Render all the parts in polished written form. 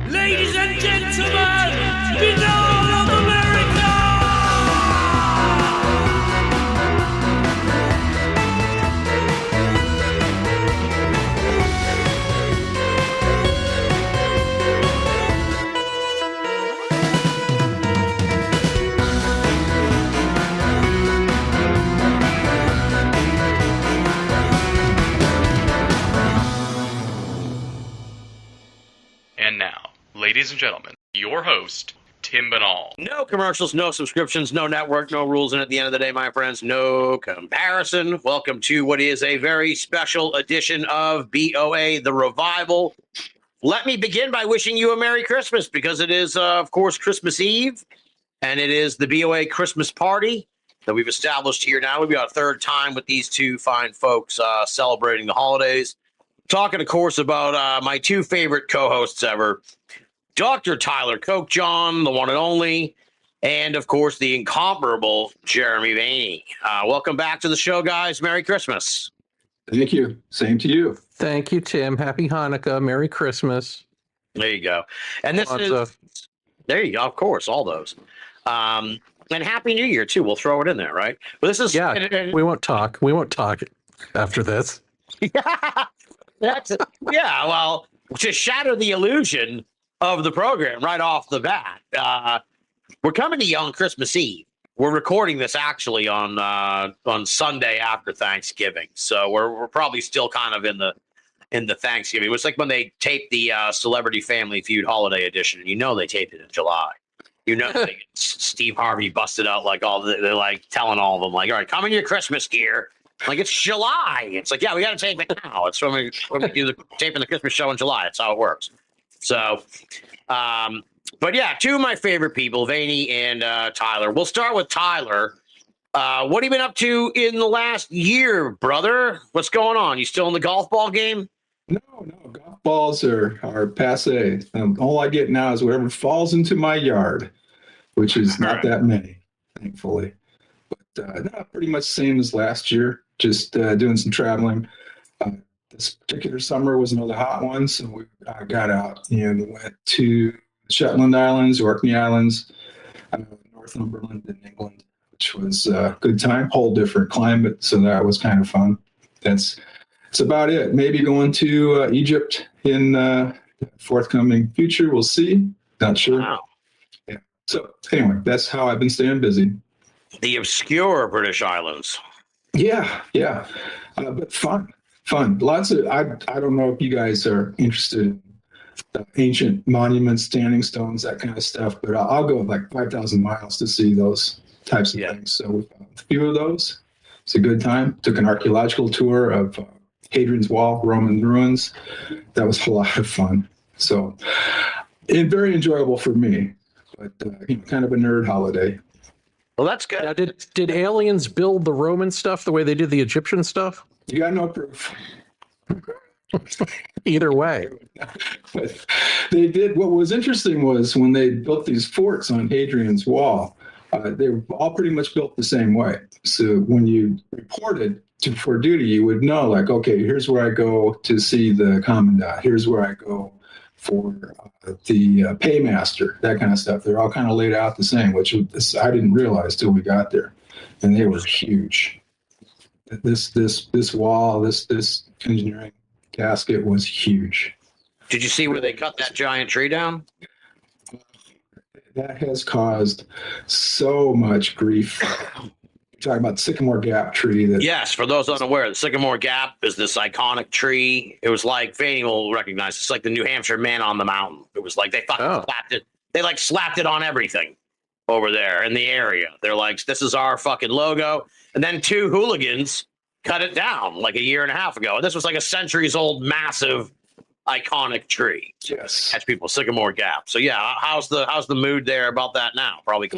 Ladies and gentlemen, Binnall of America! And now, ladies and gentlemen, your host, Tim Binnall. No commercials, no subscriptions, no network, no rules, and at the end of the day, my friends, no comparison. Welcome to what is a very special edition of BoA The Revival. Let me begin by wishing you a Merry Christmas, because it is, of course, Christmas Eve, and it is the BoA Christmas party that we've established here now. We've got a third time with these two fine folks celebrating the holidays. Talking, of course, about my two favorite co-hosts ever, Dr. Tyler Kokjohn, the one and only, and, of course, the incomparable Jeremy Vaeni. Welcome back to the show, guys. Merry Christmas. Thank you. Same to you. Thank you, Tim. Happy Hanukkah. Merry Christmas. There you go. And this there you go. Of course, all those. And Happy New Year, too. We'll throw it in there, right? But this is... Yeah, we won't talk. We won't talk after this. Well, to shatter the illusion of the program right off the bat, we're coming to you on Christmas Eve. We're recording this actually on Sunday after Thanksgiving, so we're probably still kind of in the Thanksgiving. It was like when they taped the Celebrity Family Feud Holiday Edition, and they taped it in July. Steve Harvey busted out like they're like telling all of them like, all right, come in your Christmas gear. Like, it's July. It's like, yeah, we got to tape it now. It's when we do the taping the Christmas show in July. That's how it works. So, but yeah, two of my favorite people, Vaeni and Tyler. We'll start with Tyler. What have you been up to in the last year, brother? What's going on? You still in the golf ball game? No, golf balls are passe. All I get now is whatever falls into my yard, which is not that many, thankfully. But no, pretty much the same as last year. Just doing some traveling. This particular summer was another hot one, so we got out and went to Shetland Islands, Orkney Islands, Northumberland in England, which was a good time. Whole different climate, so that was kind of fun. That's about it. Maybe going to Egypt in the forthcoming future. We'll see. Not sure. Wow. Yeah. So anyway, that's how I've been staying busy. The obscure British Islands. Yeah. But fun. Lots of, I don't know if you guys are interested in ancient monuments, standing stones, that kind of stuff, but I'll go like 5,000 miles to see those types of things. So we found a few of those. It's a good time. Took an archaeological tour of Hadrian's Wall, Roman ruins. That was a lot of fun. So very enjoyable for me, but kind of a nerd holiday. Well, that's good. Now, did aliens build the Roman stuff the way they did the Egyptian stuff? You got no proof. Either way. But they did. What was interesting was when they built these forts on Hadrian's Wall, they were all pretty much built the same way. So when you reported for duty, you would know, like, okay, here's where I go to see the commandant. Here's where I go for the paymaster, that kind of stuff. They're all kind of laid out the same, which I didn't realize till we got there, and they were huge. This wall, this engineering casket was huge. Did you see where they cut that giant tree down? That has caused so much grief. You're talking about the Sycamore Gap tree. Yes, for those unaware, the Sycamore Gap is this iconic tree. It was like, Vaeni will recognize, it's like the New Hampshire Man on the Mountain. It was like they fucking slapped it. They like slapped it on everything over there in the area. They're like, this is our fucking logo. And then two hooligans cut it down like a year and a half ago. And this was like a centuries old, massive, iconic tree. Yes. Catch people, Sycamore Gap. So yeah, how's the mood there about that now? Probably.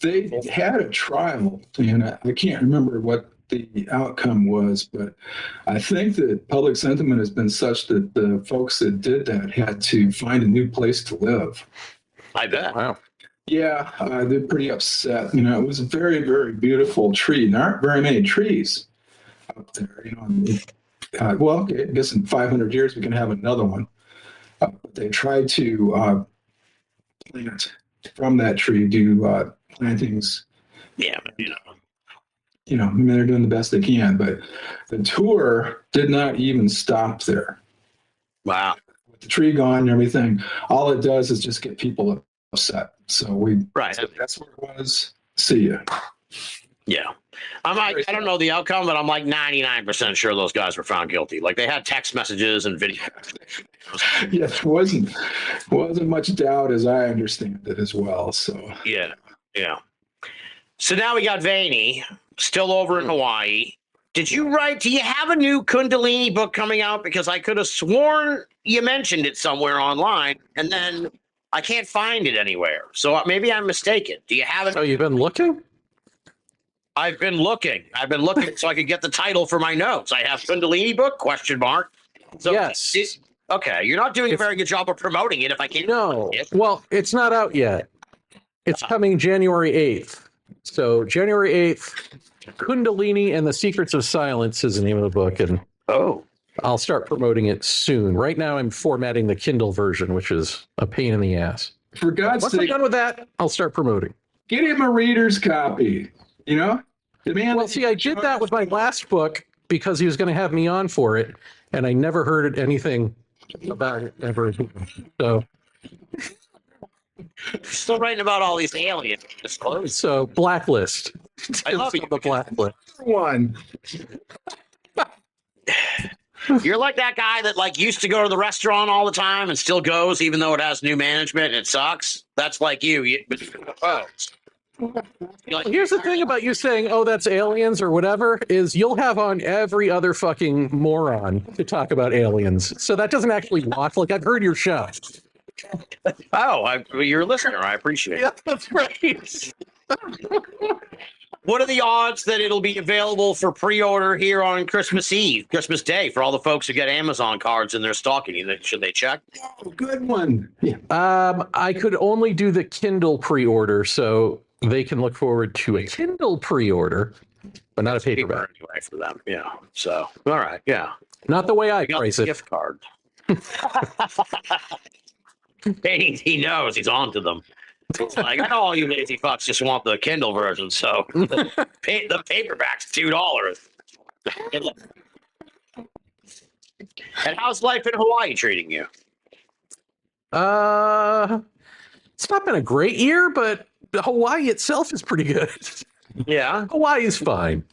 They had a trial, and I can't remember what the outcome was, but I think that public sentiment has been such that the folks that did that had to find a new place to live. I bet. Wow. Yeah, they're pretty upset. It was a very, very beautiful tree. There aren't very many trees out there. Well, I guess in 500 years we can have another one. They tried to plant from that tree, do plantings. Yeah, I mean, they're doing the best they can, but the tour did not even stop there. wow. With the tree gone and everything, all it does is just get people upset. So that's where it was. See ya. Yeah. I don't know the outcome, but I'm like 99% sure those guys were found guilty. Like they had text messages and video. Yeah, there wasn't much doubt as I understand it as well. So Yeah. So now we got Vaeni still over in Hawaii. Do you have a new Kundalini book coming out? Because I could have sworn you mentioned it somewhere online, and then I can't find it anywhere. So maybe I'm mistaken. Do you have it? So you've been looking? I've been looking so I could get the title for my notes. I have Kundalini book ? So Yes. Okay, you're not doing a very good job of promoting it if I can't. No. Well, it's not out yet. It's coming January 8th. So January 8th, Kundalini and the Secrets of Silence is the name of the book, and I'll start promoting it soon. Right now, I'm formatting the Kindle version, which is a pain in the ass. for God's Once I'm sake, done with that, I'll start promoting. get him a reader's copy. Demand. Well, see, I did that with my last book because he was going to have me on for it, and I never heard anything about it ever. So Still writing about all these aliens. Disclosed. So blacklist. I love the blacklist. one. You're like that guy that like used to go to the restaurant all the time and still goes, even though it has new management and it sucks. That's like you. Here's the thing about you saying, "Oh, that's aliens" or whatever, is you'll have on every other fucking moron to talk about aliens. So that doesn't actually watch. Like I've heard your show. You're a listener. I appreciate it. Yeah, that's right. What are the odds that it'll be available for pre-order here on Christmas Day, for all the folks who get Amazon cards in their stocking? Should they check? Oh, good one. Yeah. I could only do the Kindle pre-order, so they can look forward to a Kindle pre-order, but not a paperback. Anyway for them. Yeah. So, all right. Yeah. Not the way I Got price the it. gift card. He knows he's on to them. It's like, I know all you lazy fucks just want the Kindle version, so the paperback's $2. And how's life in Hawaii treating you? It's not been a great year, but Hawaii itself is pretty good. Yeah. Hawaii is fine.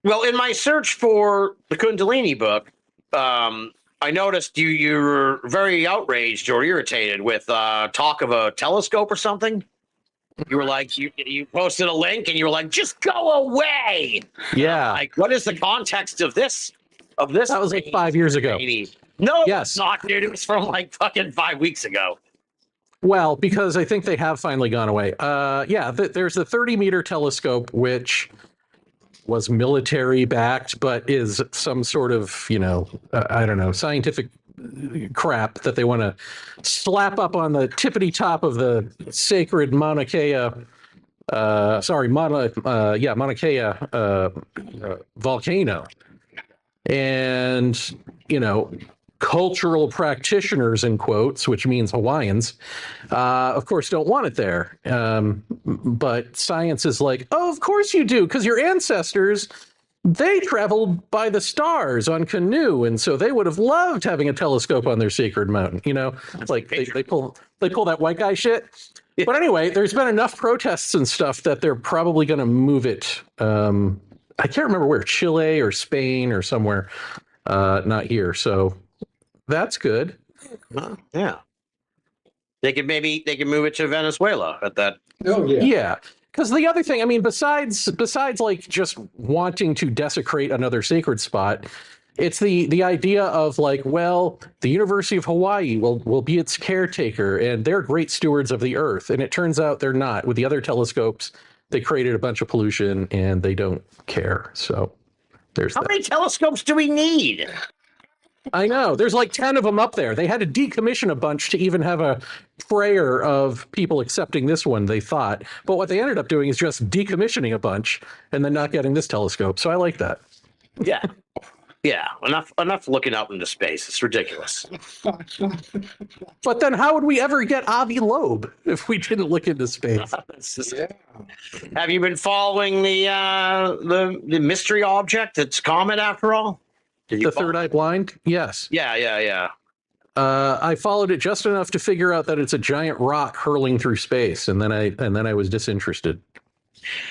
Well, in my search for the Kundalini book, I noticed you were very outraged or irritated with talk of a telescope or something. You were like, you posted a link and you were like, just go away. Yeah. Like, what is the context of this? That was like 5 years ago. No, Yes. it's not, dude. It was from like fucking 5 weeks ago. Well, because I think they have finally gone away. There's the 30-meter telescope, which was military backed, but is some sort of, I don't know, scientific crap that they want to slap up on the tippity top of the sacred Mauna Kea, volcano. And, cultural practitioners, in quotes, which means Hawaiians, of course, don't want it there. But science is like, oh, of course you do, because your ancestors, they traveled by the stars on canoe, and so they would have loved having a telescope on their sacred mountain. It's like they pull that white guy shit. But anyway, there's been enough protests and stuff that they're probably going to move it. I can't remember where, Chile or Spain or somewhere, not here. So that's good. Yeah. They could move it to Venezuela at that. Oh, yeah. Yeah. Because the other thing, I mean, besides like just wanting to desecrate another sacred spot, it's the idea of like, well, the University of Hawaii will be its caretaker and they're great stewards of the earth. And it turns out they're not. With the other telescopes, they created a bunch of pollution and they don't care. So there's How many telescopes do we need? I know. There's like 10 of them up there. They had to decommission a bunch to even have a prayer of people accepting this one, they thought. But what they ended up doing is just decommissioning a bunch and then not getting this telescope. So I like that. Yeah. Yeah, enough looking up into space. It's ridiculous. But then how would we ever get Avi Loeb if we didn't look into space? Yeah. Have you been following the mystery object that's comet after all? The third eye blind? Yes. Yeah. I followed it just enough to figure out that it's a giant rock hurling through space, and then I was disinterested.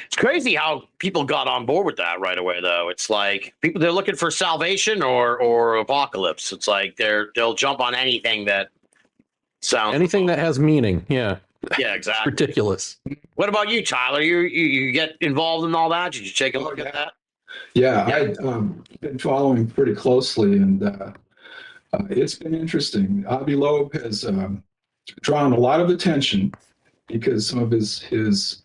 It's crazy how people got on board with that right away, though. It's like they're looking for salvation or apocalypse. It's like they'll jump on anything that sounds That has meaning. Yeah. Yeah, It's exactly. ridiculous. What about you, Tyler? You get involved in all that? Did you take a look at that? Yeah, I've been following pretty closely, and it's been interesting. Avi Loeb has drawn a lot of attention because some of his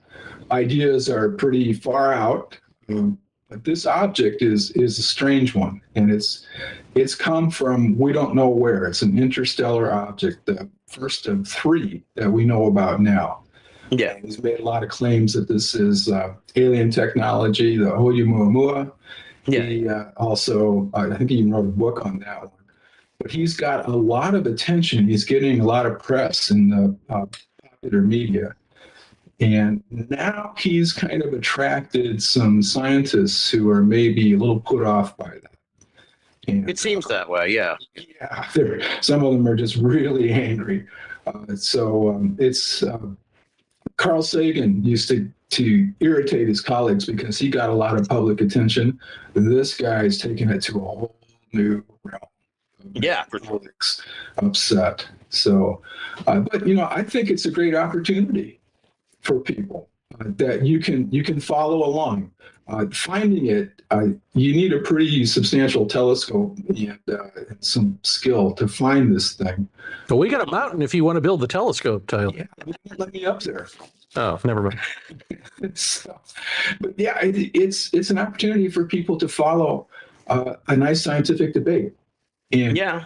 ideas are pretty far out. But this object is a strange one, and it's come from we don't know where. It's an interstellar object, the first of 3 that we know about now. Yeah. He's made a lot of claims that this is alien technology, the Oumuamua. Yeah. He also, I think he even wrote a book on that one. But he's got a lot of attention. He's getting a lot of press in the popular media. And now he's kind of attracted some scientists who are maybe a little put off by that. And, It seems that way, yeah. yeah, some of them are just really angry. It's Carl Sagan used to irritate his colleagues because he got a lot of public attention. This guy's taking it to a whole new realm. Yeah, for sure. Upset. So, but I think it's a great opportunity for people that you can follow along. Finding it, you need a pretty substantial telescope and some skill to find this thing. But we got a mountain if you want to build the telescope, Tyler. Yeah, let me up there. Oh, never mind. But yeah, it's an opportunity for people to follow a nice scientific debate. And yeah.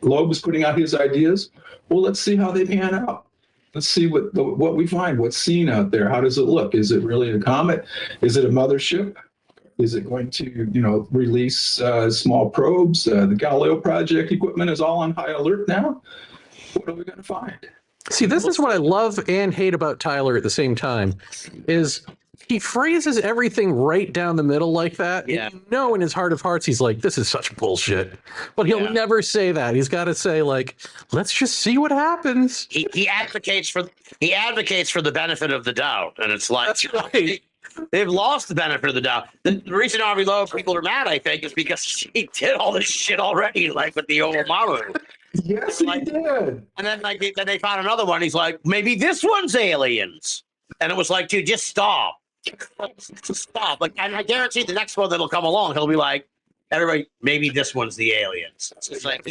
Loeb is putting out his ideas. Well, let's see how they pan out. Let's see what we find, what's seen out there. How does it look? Is it really a comet? Is it a mothership? Is it going to, release small probes? The Galileo Project equipment is all on high alert now. What are we going to find? See, this is what I love and hate about Tyler at the same time, is he phrases everything right down the middle like that. Yeah. And in his heart of hearts, he's like, this is such bullshit. But he'll never say that. He's got to say, like, let's just see what happens. He advocates for the benefit of the doubt. And it's like, That's right. They've lost the benefit of the doubt. The reason Avi Loeb people are mad, I think, is because he did all this shit already, like with the Oumuamua. Yes, he did. And then then they found another one. He's like, maybe this one's aliens. And it was like, dude, just stop. Stop. Like, and I guarantee the next one that'll come along, he'll be like, everybody, maybe this one's the aliens. It's just like,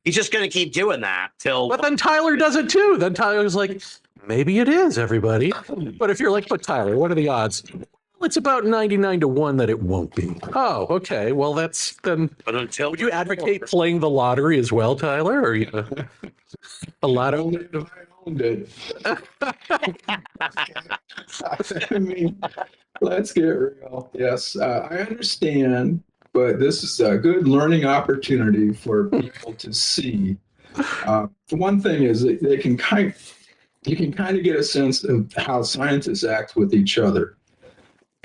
he's just going to keep doing that till. But then Tyler does it too. Then Tyler's like, maybe it is, everybody. But if you're like, but Tyler, what are the odds? Well, it's about 99-1 that it won't be. Oh, okay. Well, that's then. But until would you advocate playing the lottery as well, Tyler? Or a lotto? I owned it. I mean, let's get real. Yes, I understand, but this is a good learning opportunity for people to see. One thing is that you can kind of get a sense of how scientists act with each other.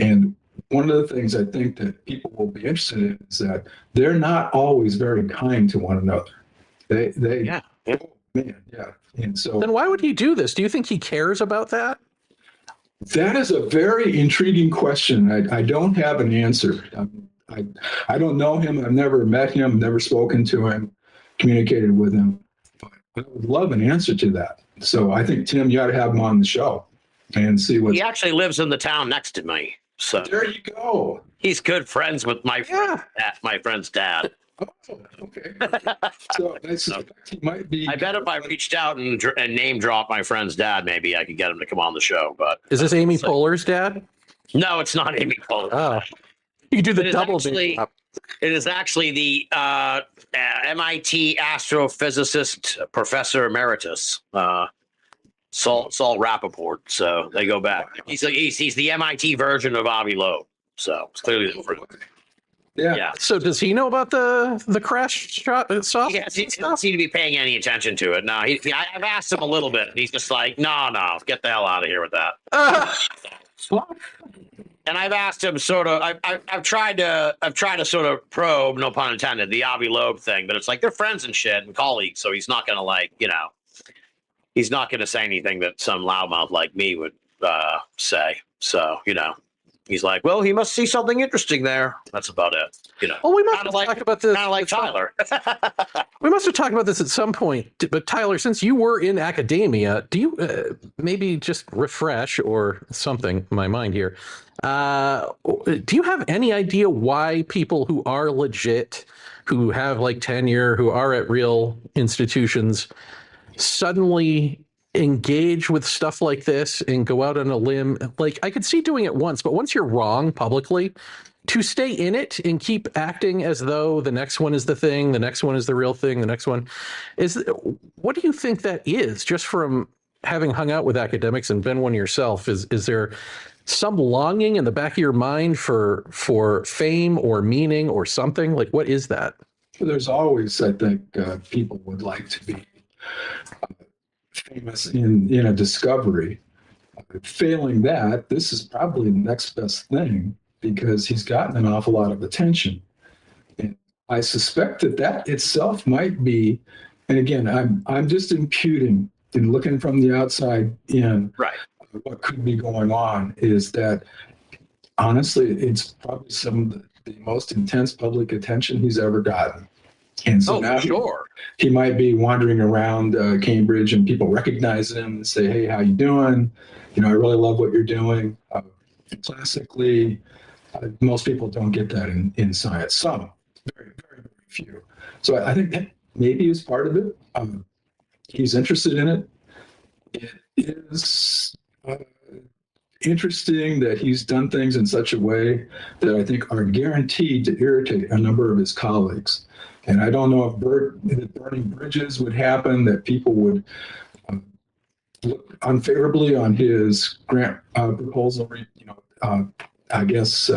And one of the things I think that people will be interested in is that they're not always very kind to one another. Yeah. Oh, man, yeah. And so then why would he do this? Do you think he cares about that? That is a very intriguing question. I don't have an answer. I don't know him. I've never met him, never spoken to him, communicated with him. But I would love an answer to that. So I think, Tim, you ought to have him on the show and see what. He actually lives in the town next to me. So there you go. He's good friends with my friend's dad. Oh, okay. So I suspect he might be. I bet if I reached out and name dropped my friend's dad, maybe I could get him to come on the show. But is this Amy Poehler's dad? No, it's not Amy Poehler. Oh, you could do the double. It is actually the MIT astrophysicist professor emeritus, Saul Rappaport. So they go back. He's the MIT version of Avi Loeb. So it's clearly different. Yeah. So does he know about the crash shot stuff? He doesn't seem to be paying any attention to it. No, I've asked him a little bit. And he's just like, no, get the hell out of here with that. And I've asked him sort of. I've tried to sort of probe, no pun intended, the Avi Loeb thing. But it's like they're friends and shit and colleagues, so he's not gonna he's not gonna say anything that some loudmouth like me would say. So he's like, well, he must see something interesting there. That's about it. Well, we must have talked about this. Kind of like Tyler. We must have talked about this at some point. But Tyler, since you were in academia, do you maybe just refresh or something my mind here? Do you have any idea why people who are legit, who have like tenure, who are at real institutions, suddenly engage with stuff like this and go out on a limb? Like, I could see doing it once, but once you're wrong publicly, to stay in it and keep acting as though the next one is the thing, the next one is the real thing, the next one is, what do you think that is? Just from having hung out with academics and been one yourself, is there some longing in the back of your mind for fame or meaning or something? Like, what is that? There's always, I think, people would like to be famous in a discovery. Failing that, this is probably the next best thing, because he's gotten an awful lot of attention. And I suspect that itself might be, and again, I'm just imputing and looking from the outside in. Right. What could be going on is that, honestly, it's probably some of the most intense public attention he's ever gotten. And so now he might be wandering around Cambridge and people recognize him and say, hey, how you doing? I really love what you're doing. Classically, most people don't get that in science. Some, very, very, very few. So I think that maybe is part of it. He's interested in it. It is interesting that he's done things in such a way that I think are guaranteed to irritate a number of his colleagues. And I don't know if burning bridges would happen, that people would look unfavorably on his grant proposal, I guess,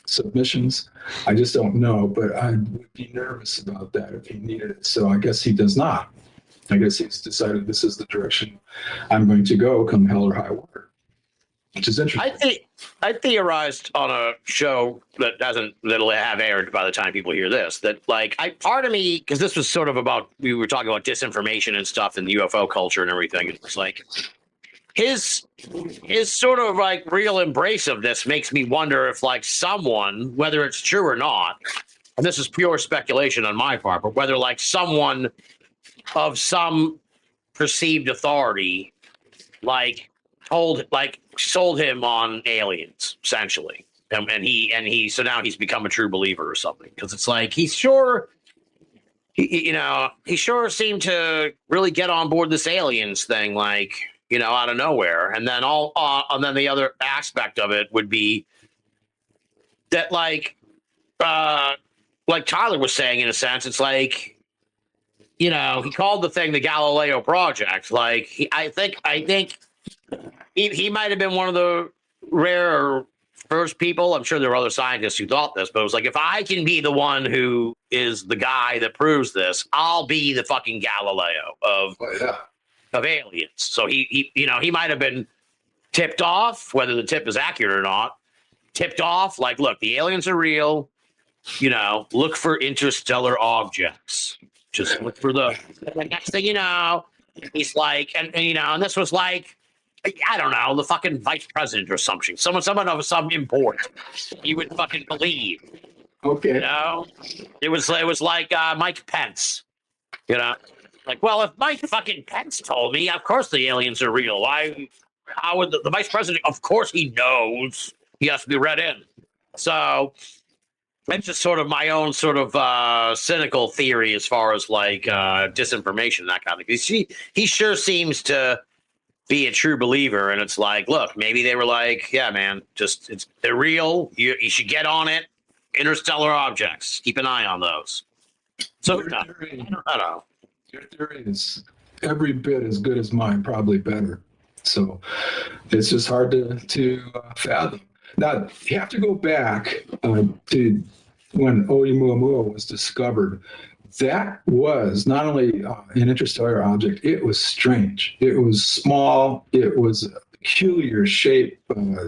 submissions. I just don't know, but I would be nervous about that if he needed it. So I guess he does not. I guess he's decided this is the direction I'm going to go, come hell or high water, which is interesting. I theorized on a show that'll have aired by the time people hear this, that part of me, because this was sort of about, we were talking about disinformation and stuff in the UFO culture and everything. It was like his sort of like real embrace of this makes me wonder if someone, whether it's true or not, and this is pure speculation on my part, but whether someone of some perceived authority sold him on aliens, essentially, and he so now he's become a true believer or something, because it's he sure seemed to really get on board this aliens thing out of nowhere. And then and then the other aspect of it would be that Tyler was saying, in a sense, it's he called the thing the Galileo Project. I think he might have been one of the rare first people. I'm sure there were other scientists who thought this, but it was if I can be the one who is the guy that proves this, I'll be the fucking Galileo of aliens. So he might have been tipped off, whether the tip is accurate or not, tipped off look, the aliens are real, look for interstellar objects. Just look for the next thing he's and this was I don't know, the fucking vice president or something. Someone of some import you would fucking believe. Okay. It was Mike Pence. Well, if Mike fucking Pence told me, of course the aliens are real. How would the vice president? Of course he knows. He has to be read in. So it's just sort of my own sort of cynical theory as far as disinformation and that kind of thing. He sure seems to be a true believer, and it's look, maybe they were yeah, man, they're real. You should get on it. Interstellar objects, keep an eye on those. So I don't know. Your theory is every bit as good as mine, probably better. So it's just hard to fathom. Now, you have to go back to when Oumuamua was discovered, that was not only an interstellar object, it was strange. It was small. It was a peculiar shape.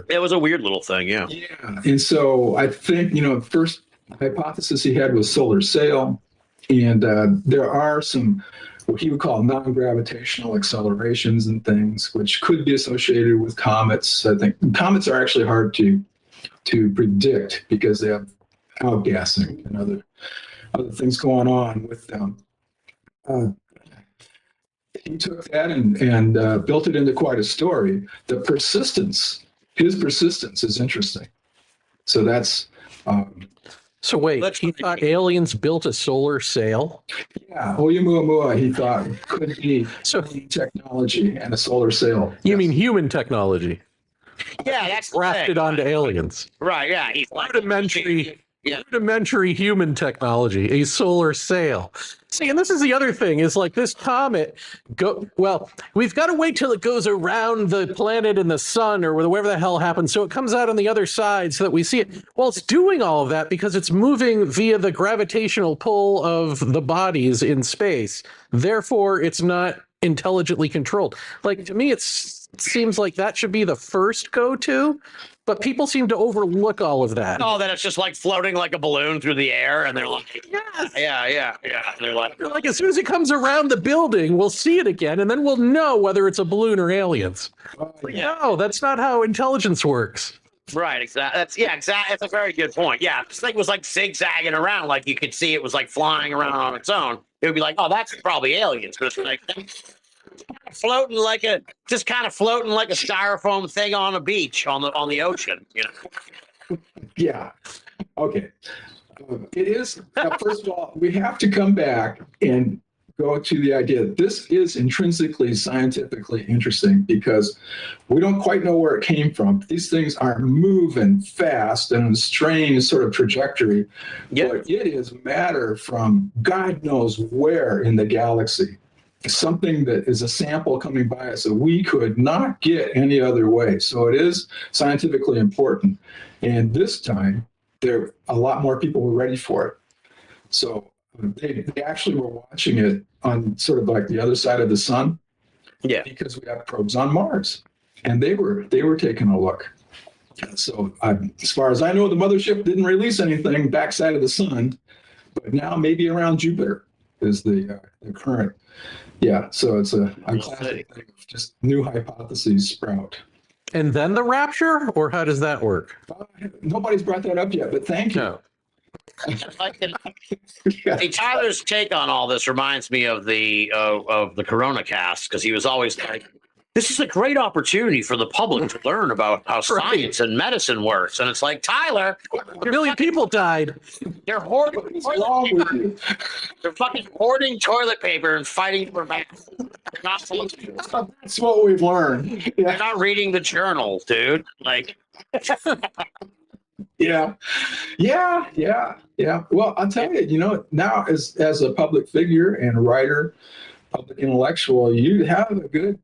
It was a weird little thing, yeah. Yeah. And so I think, first hypothesis he had was solar sail. And there are some what he would call non-gravitational accelerations and things, which could be associated with comets. I think comets are actually hard to predict because they have outgassing and other things going on with them. He took that and built it into quite a story. His persistence is interesting. So that's. So wait, he thought aliens built a solar sail? Yeah, Oumuamua, he thought, could be technology and a solar sail. You mean human technology? Yeah, that's grafted onto aliens. Right, yeah. He's rudimentary human technology, a solar sail. See, and this is the other thing, is like this comet, we've got to wait till it goes around the planet and the sun or whatever the hell happens, so it comes out on the other side so that we see it. Well, it's doing all of that because it's moving via the gravitational pull of the bodies in space. Therefore, it's not intelligently controlled. Like, to me, it seems like that should be the first go-to. But people seem to overlook all of that. Oh, that it's just like floating like a balloon through the air, and they're like, yes. Yeah. They're like, as soon as it comes around the building, we'll see it again, and then we'll know whether it's a balloon or aliens. No, that's not how intelligence works. Right, exactly. Exactly. That's a very good point. Yeah, if this thing was like zigzagging around, like you could see it was like flying around on its own, it would be like, oh, that's probably aliens. But it's like floating like a styrofoam thing on a beach on the ocean, Yeah. Okay. It is. First of all, we have to come back and go to the idea that this is intrinsically scientifically interesting because we don't quite know where it came from. These things are moving fast and a strange sort of trajectory. Yeah. But it is matter from God knows where in the galaxy. Something that is a sample coming by us that we could not get any other way. So it is scientifically important. And this time, a lot more people were ready for it. So they actually were watching it on sort of like the other side of the sun. Yeah. Because we have probes on Mars. And they were taking a look. So as far as I know, the mothership didn't release anything backside of the sun. But now maybe around Jupiter is the current. Yeah, so it's a classic thing of just new hypotheses sprout. And then the rapture, or how does that work? Nobody's brought that up yet, but thank you. No. Hey, Tyler's take on all this reminds me of the Corona cast, because he was always like, this is a great opportunity for the public to learn about how science and medicine works. And it's like, Tyler, a million people died. They're hoarding toilet paper. They're fucking hoarding toilet paper and fighting for masks. That's what we've learned. They're not reading the journal, dude. Like, Yeah. Well, I'll tell you, now as a public figure and writer, public intellectual, you have a good,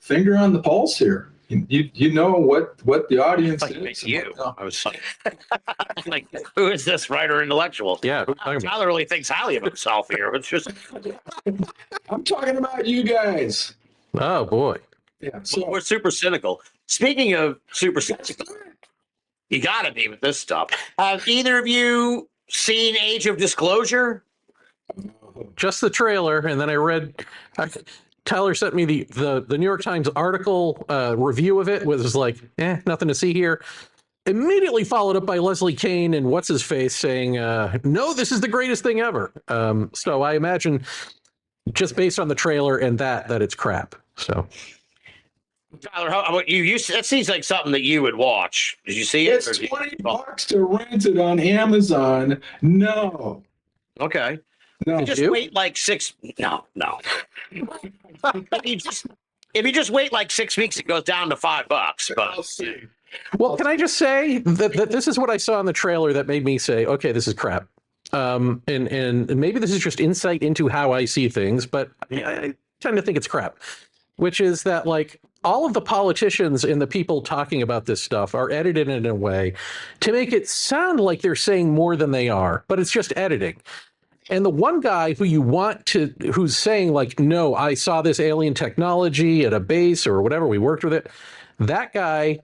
finger on the pulse here. You know what the audience is. You. I was like, who is this writer intellectual? Yeah. Tyler really thinks highly of himself here. It's just, I'm talking about you guys. Oh boy. Yeah. So we're super cynical. Speaking of super cynical, you gotta be with this stuff. Have either of you seen Age of Disclosure? Just the trailer, and then I read. Tyler sent me the New York Times article review of it. Was like, nothing to see here. Immediately followed up by Leslie Kane and what's his face saying, "No, this is the greatest thing ever." So I imagine, just based on the trailer and that it's crap. So, Tyler, how about you? That seems like something that you would watch. Did you see it? It's $20 to rent it on Amazon. No. Okay. No. Just wait like six. No. If you just wait like 6 weeks, it goes down to $5. But I'll see. Well, can I just say that this is what I saw in the trailer that made me say, okay, this is crap. And maybe this is just insight into how I see things, but I tend to think it's crap. Which is that, like, all of the politicians and the people talking about this stuff are edited in a way to make it sound like they're saying more than they are, but it's just editing. And the one guy who's saying like, no, I saw this alien technology at a base or whatever, we worked with it. That guy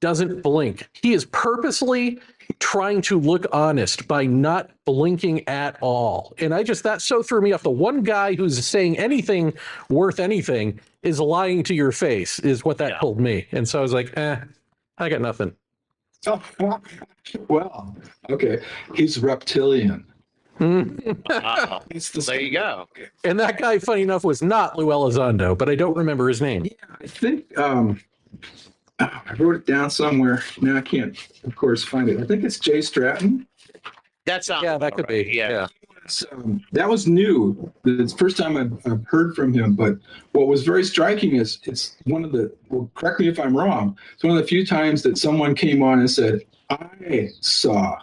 doesn't blink. He is purposely trying to look honest by not blinking at all. And that so threw me off. The one guy who's saying anything worth anything is lying to your face, is what that told me. And so I was like, I got nothing. Oh, well, okay. He's reptilian. There you go. And that guy, funny enough, was not Lou Elizondo, but I don't remember his name. Yeah, I think I wrote it down somewhere. Now I can't, of course, find it. I think it's Jay Stratton. That could be. Yeah. That was new. It's the first time I've heard from him. But what was very striking is it's one of the, well, correct me if I'm wrong, it's one of the few times that someone came on and said, I saw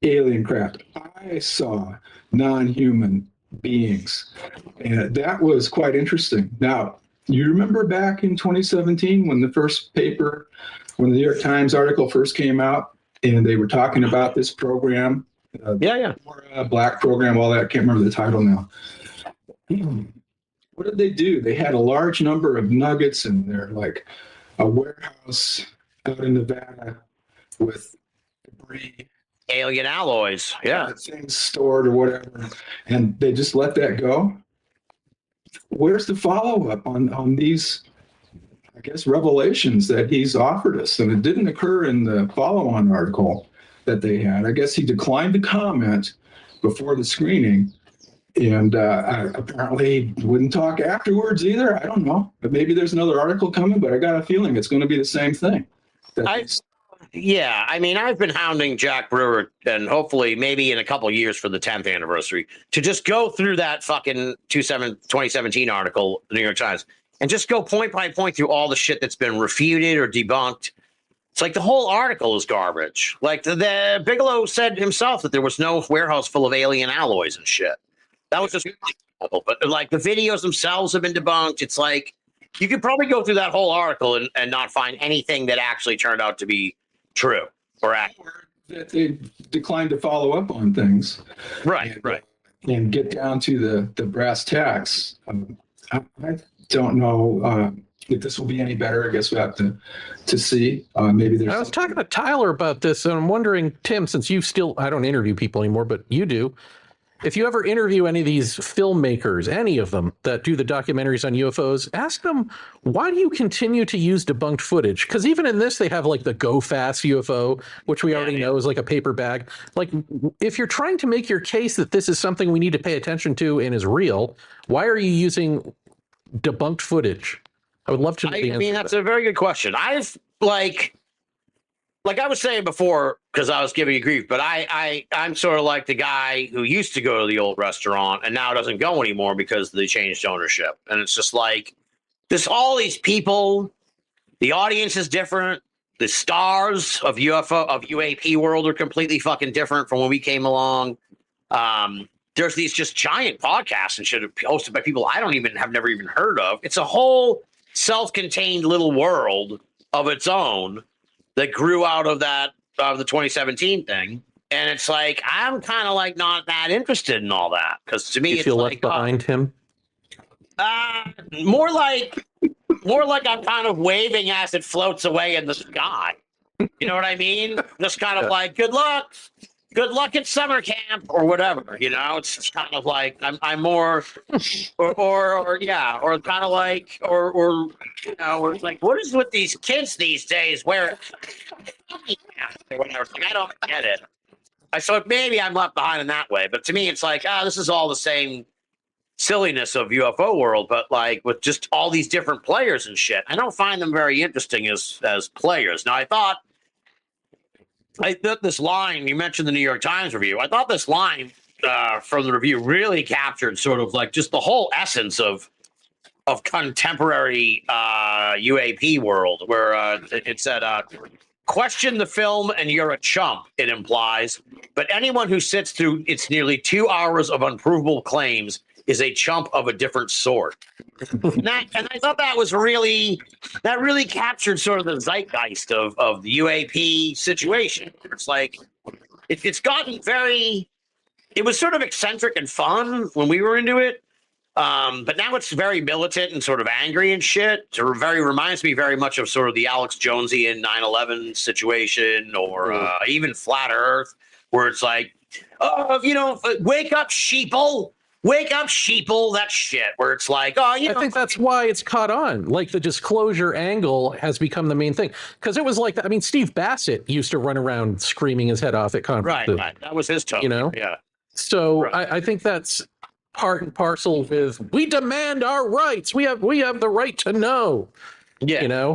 alien craft. I saw non-human beings. And that was quite interesting. Now, you remember back in 2017 when the New York Times article first came out and they were talking about this program? Black program, all that. I can't remember the title now. What did they do? They had a large number of nuggets in there, like a warehouse out in Nevada with debris. Alien alloys. Yeah. Things stored or whatever. And they just let that go. Where's the follow-up on these, I guess, revelations that he's offered us? And it didn't occur in the follow-on article that they had. I guess he declined to comment before the screening, and apparently wouldn't talk afterwards either. I don't know. But maybe there's another article coming, but I got a feeling it's going to be the same thing. Yeah, I mean, I've been hounding Jack Brewer, and hopefully maybe in a couple of years for the 10th anniversary, to just go through that fucking 2017 article, the New York Times, and just go point by point through all the shit that's been refuted or debunked. It's like the whole article is garbage. Like the Bigelow said himself that there was no warehouse full of alien alloys and shit. That was just, but like the videos themselves have been debunked. It's like you could probably go through that whole article and not find anything that actually turned out to be true or accurate. That they declined to follow up on things, right, and get down to the brass tacks. I don't know if this will be any better. I guess we have to see. Maybe there's. I was talking to Tyler about this, and I'm wondering, Tim, since I don't interview people anymore, but you do. If you ever interview any of these filmmakers, any of them that do the documentaries on UFOs, ask them, why do you continue to use debunked footage? Because even in this, they have like the Go Fast UFO, which we already know is like a paper bag. Like, if you're trying to make your case that this is something we need to pay attention to and is real, why are you using debunked footage? I would love to know the answer. I mean, that's a very good question. I've like I was saying before, because I was giving you grief, but I'm sort of like the guy who used to go to the old restaurant and now doesn't go anymore because they changed ownership. And it's just like there's all these people. The audience is different. The stars of UAP world are completely fucking different from when we came along. There's these just giant podcasts and shit hosted by people have never even heard of. It's a whole self-contained little world of its own that grew out of the 2017 thing. And it's like, I'm kind of like not that interested in all that. Because to me, you it's feel like, left behind him? More like I'm kind of waving as it floats away in the sky. You know what I mean? Just kind of like, good luck at summer camp or whatever. You know, it's just kind of like I'm more, or kind of like, or you know, or it's like, what is with these kids these days where or whatever? It's like, I don't get it. So maybe I'm left behind in that way, but to me, it's like, this is all the same silliness of UFO world, but like with just all these different players and shit. I don't find them very interesting as players. Now, I thought this line, you mentioned the New York Times review. I thought this line from the review really captured sort of like just the whole essence of contemporary UAP world, where it said, question the film and you're a chump, it implies. But anyone who sits through its nearly 2 hours of unprovable claims is a chump of a different sort. And I thought that really captured sort of the zeitgeist of the UAP situation. It's like it's gotten it was sort of eccentric and fun when we were into it. But now it's very militant and sort of angry and shit. It reminds me very much of sort of the Alex Jonesian 9/11 situation, or even Flat Earth, where it's like, wake up, sheeple. Wake up, sheeple, that shit, where it's like, I think that's why it's caught on. Like, the disclosure angle has become the main thing. Because it was like, I mean, Steve Bassett used to run around screaming his head off at conferences. Right. That was his tone. Yeah. So right. I think that's part and parcel with, we demand our rights. We have the right to know. Yeah.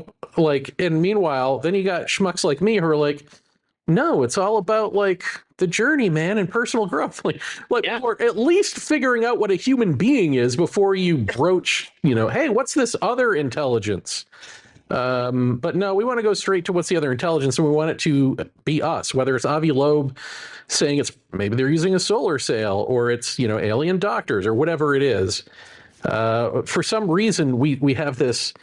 And meanwhile, then you got schmucks like me who are like, no, it's all about like the journey, man, and personal growth. Or at least figuring out what a human being is before you broach, hey, what's this other intelligence? But no, we want to go straight to what's the other intelligence, and we want it to be us, whether it's Avi Loeb saying maybe they're using a solar sail, or it's, alien doctors, or whatever it is. For some reason, we have this,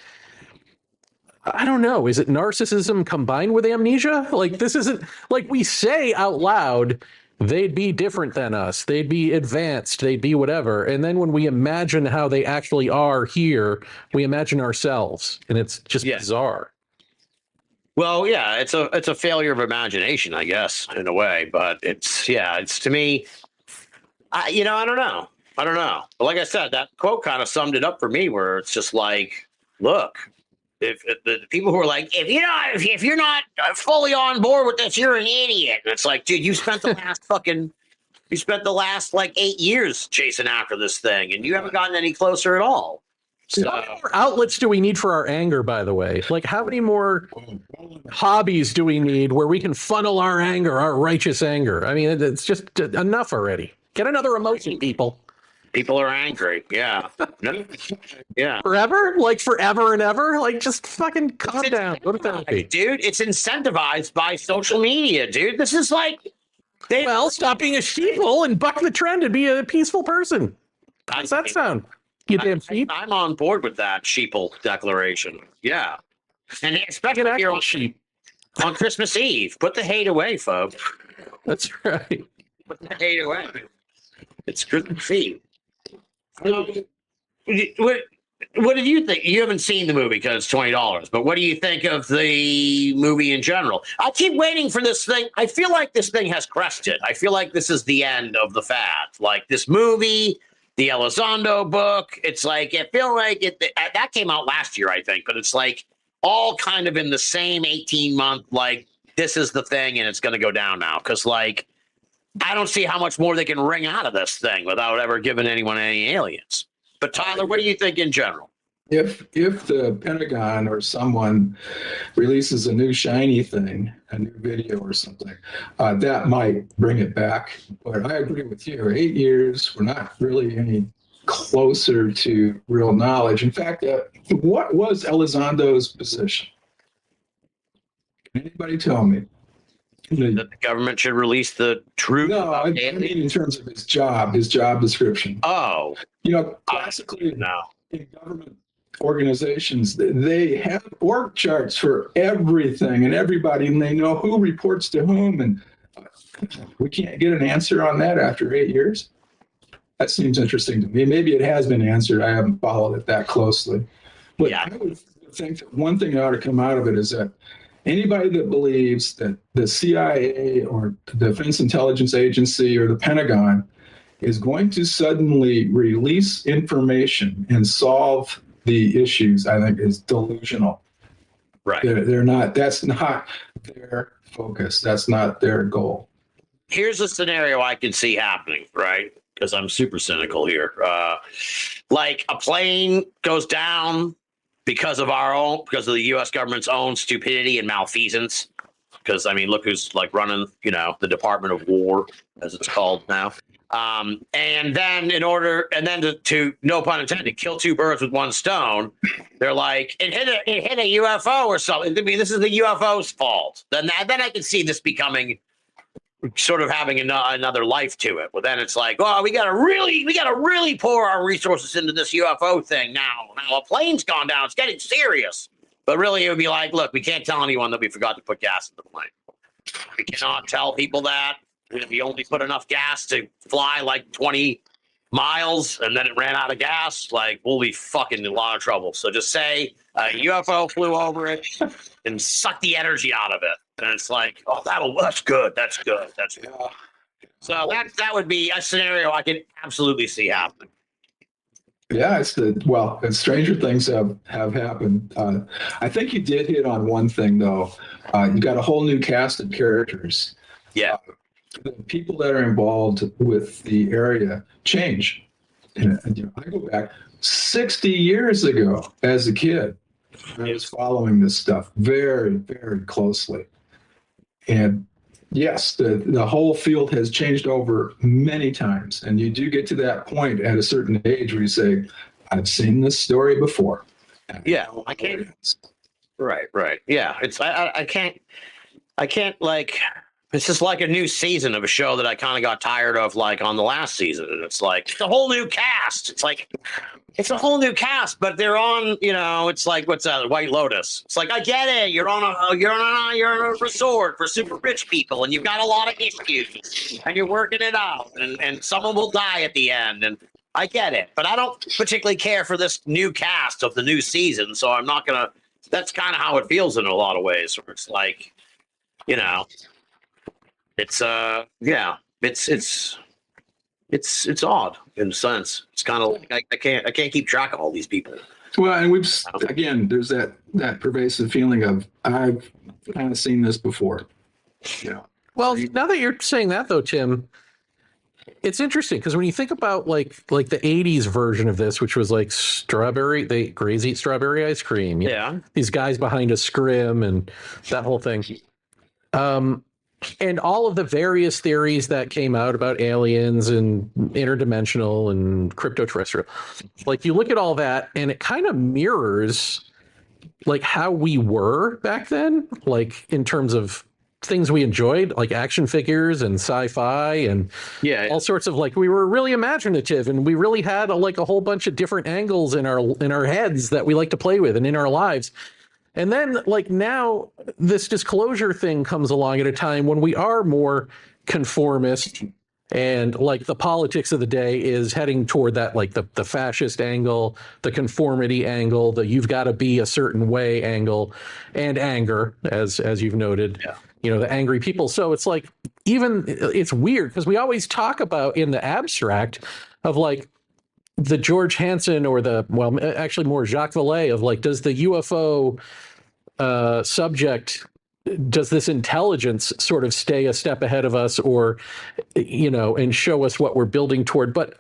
I don't know. Is it narcissism combined with amnesia? Like, this isn't like we say out loud, they'd be different than us. They'd be advanced. They'd be whatever. And then when we imagine how they actually are here, we imagine ourselves, and it's just bizarre. Well, yeah, it's a failure of imagination, I guess, in a way. But it's to me, I don't know. But like I said, that quote kind of summed it up for me, where it's just like, look. If the people who are like, if you're not fully on board with this, you're an idiot. And it's like, dude, you spent the last like 8 years chasing after this thing, and you haven't gotten any closer at all. So, how many more outlets do we need for our anger, by the way? Like, how many more hobbies do we need where we can funnel our anger, our righteous anger? I mean, it's just enough already. Get another emotion, people. People are angry. Yeah. Yeah. Forever? Like forever and ever? Like, just fucking calm down. Go to therapy. Dude, it's incentivized by social media, dude. This is like... stop being a sheeple and buck the trend and be a peaceful person. How does that sound? You damn sheep. I'm on board with that sheeple declaration. Yeah. And especially here on Christmas Eve. Put the hate away, folks. That's right. Put the hate away. It's Christmas Eve. What did you think? You haven't seen the movie because it's $20, but what do you think of the movie in general? I keep waiting for this thing. I feel like this thing has crested. I feel like this is the end of the fad. Like this movie, the Elizondo book. It's like, I feel like that came out last year, I think, but it's like all kind of in the same 18-month, like this is the thing and it's going to go down now. Because like, I don't see how much more they can wring out of this thing without ever giving anyone any aliens. But Tyler, what do you think in general? If the Pentagon or someone releases a new shiny thing, a new video or something, that might bring it back. But I agree with you. 8 years, we're not really any closer to real knowledge. In fact, what was Elizondo's position? Can anybody tell me? That the government should release the truth. No, I mean in terms of his job description. Oh, classically in government organizations, they have org charts for everything and everybody, and they know who reports to whom. And we can't get an answer on that after 8 years. That seems interesting to me. Maybe it has been answered. I haven't followed it that closely. But I would think that one thing that ought to come out of it is that anybody that believes that the CIA or the Defense Intelligence Agency or the Pentagon is going to suddenly release information and solve the issues, I think is delusional. Right. They're not, that's not their focus. That's not their goal. Here's a scenario I can see happening, right? Because I'm super cynical here. Like a plane goes down because of the U.S. government's own stupidity and malfeasance. Because I mean, look who's like running, the Department of War, as it's called now. And then to no pun intended, kill two birds with one stone. They're like, it hit a UFO or something. I mean, this is the UFO's fault. Then I can see this becoming sort of having another life to it. Well, then it's like, oh, we gotta really pour our resources into this UFO thing now. Now a plane's gone down. It's getting serious. But really, it would be like, look, we can't tell anyone that we forgot to put gas in the plane. We cannot tell people that. We only put enough gas to fly like 20 miles, and then it ran out of gas. Like, we'll be fucking in a lot of trouble. So just say a UFO flew over it and sucked the energy out of it. And it's like, oh, that's good. That's good. That's good. So that would be a scenario I can absolutely see happening. Yeah, and stranger things have happened. I think you did hit on one thing though. You got a whole new cast of characters. Yeah. The people that are involved with the area change. And I go back 60 years ago as a kid. I was following this stuff very, very closely. And yes, the whole field has changed over many times. And you do get to that point at a certain age where you say, I've seen this story before. Yeah, I can't. Right. Yeah, I can't like, it's just like a new season of a show that I kind of got tired of, like on the last season. And it's like, it's a whole new cast. It's like, it's a whole new cast, but they're on, it's like, what's that? White Lotus. It's like, I get it. You're on a resort for super rich people, and you've got a lot of issues, and you're working it out, and someone will die at the end, and I get it. But I don't particularly care for this new cast of the new season, so I'm not gonna. That's kind of how it feels in a lot of ways. Where it's like, it's it's odd in a sense. It's kind of like I can't keep track of all these people. Well, and there's that pervasive feeling of I've kind of seen this before. Yeah. Well, now that you're saying that though, Tim, it's interesting because when you think about like the 80s version of this, which was like they crazy eat strawberry ice cream. Yeah. These guys behind a scrim and that whole thing. And all of the various theories that came out about aliens and interdimensional and crypto-terrestrial, like you look at all that and it kind of mirrors like how we were back then, like in terms of things we enjoyed, like action figures and sci-fi and all sorts of, like, we were really imaginative and we really had a whole bunch of different angles in our heads that we like to play with and in our lives. And then, like, now this disclosure thing comes along at a time when we are more conformist, and like the politics of the day is heading toward that, like the fascist angle, the conformity angle, the you've got to be a certain way angle, and anger, as you've noted, the angry people. So it's like, it's weird because we always talk about in the abstract of like the George Hansen or actually more Jacques Vallée of like, does the UFO subject, does this intelligence sort of stay a step ahead of us or, and show us what we're building toward? But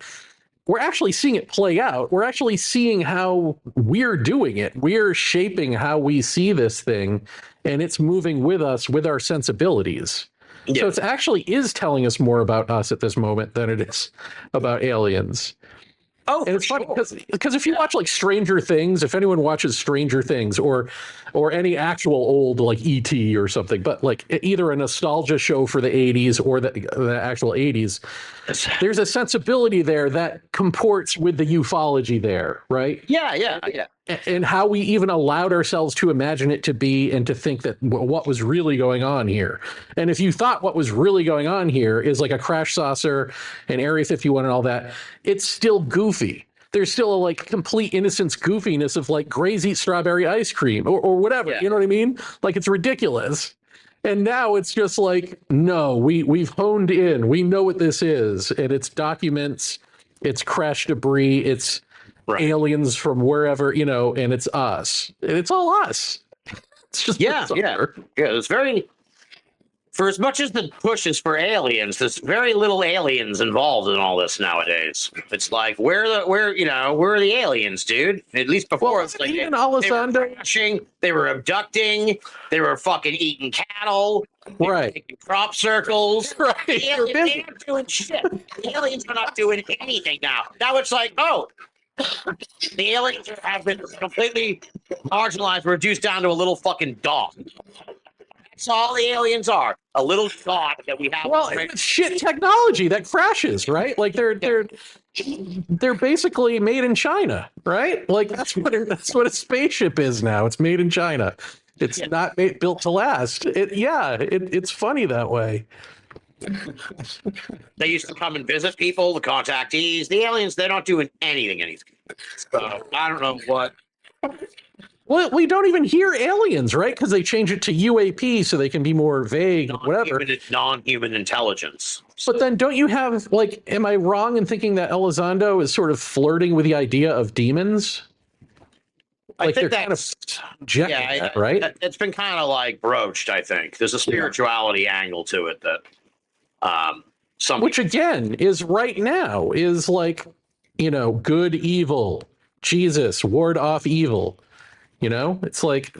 we're actually seeing it play out. We're actually seeing how we're doing it. We're shaping how we see this thing, and it's moving with us, with our sensibilities. Yeah. So it actually is telling us more about us at this moment than it is about aliens. Oh, and it's funny because if you watch like Stranger Things, if anyone watches Stranger Things or any actual old like E.T. or something, but like either a nostalgia show for the 80s or the actual 80s, there's a sensibility there that comports with the ufology there, right? Yeah. And how we even allowed ourselves to imagine it to be and to think that what was really going on here. And if you thought what was really going on here is like a crash saucer and Area 51 and all that, it's still goofy. There's still a like complete innocence goofiness of like crazy strawberry ice cream or whatever. Yeah. You know what I mean? Like it's ridiculous. And now it's just like, no, we've honed in. We know what this is. And it's documents, it's crash debris, it's aliens from wherever, and it's us. And it's all us. It's just it's very, for as much as the push is for aliens, there's very little aliens involved in all this nowadays. It's like, where are the aliens, dude? At least before, it's like they were crashing, they were abducting, they were fucking eating cattle, making crop circles. Right. The aliens, they aren't doing shit. The aliens are not doing anything now. Now it's like, the aliens have been completely marginalized, reduced down to a little fucking dog. That's all the aliens are. A little thought that we have. Well, it's shit technology that crashes, right? Like they're basically made in China, right? Like that's what a spaceship is now. It's made in China. It's not built to last. It's funny that way. They used to come and visit people, the contactees. The aliens, they're not doing anything. So I don't know what. Well, we don't even hear aliens, right? Because they change it to UAP so they can be more vague, whatever. Non-human intelligence. But then don't you have, like, am I wrong in thinking that Elizondo is sort of flirting with the idea of demons? Like, I think they're kind of rejecting that, right? It's been kind of like broached, I think. There's a spirituality angle to it that which again is right now is like, good, evil, Jesus, ward off evil. It's like,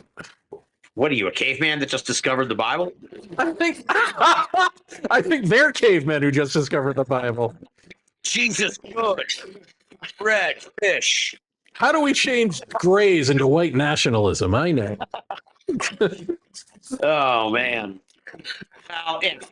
what are you, a caveman that just discovered the Bible? I think they're cavemen who just discovered the Bible. Jesus, good. Bread, fish. How do we change grays into white nationalism? I know. Oh, man. Well, it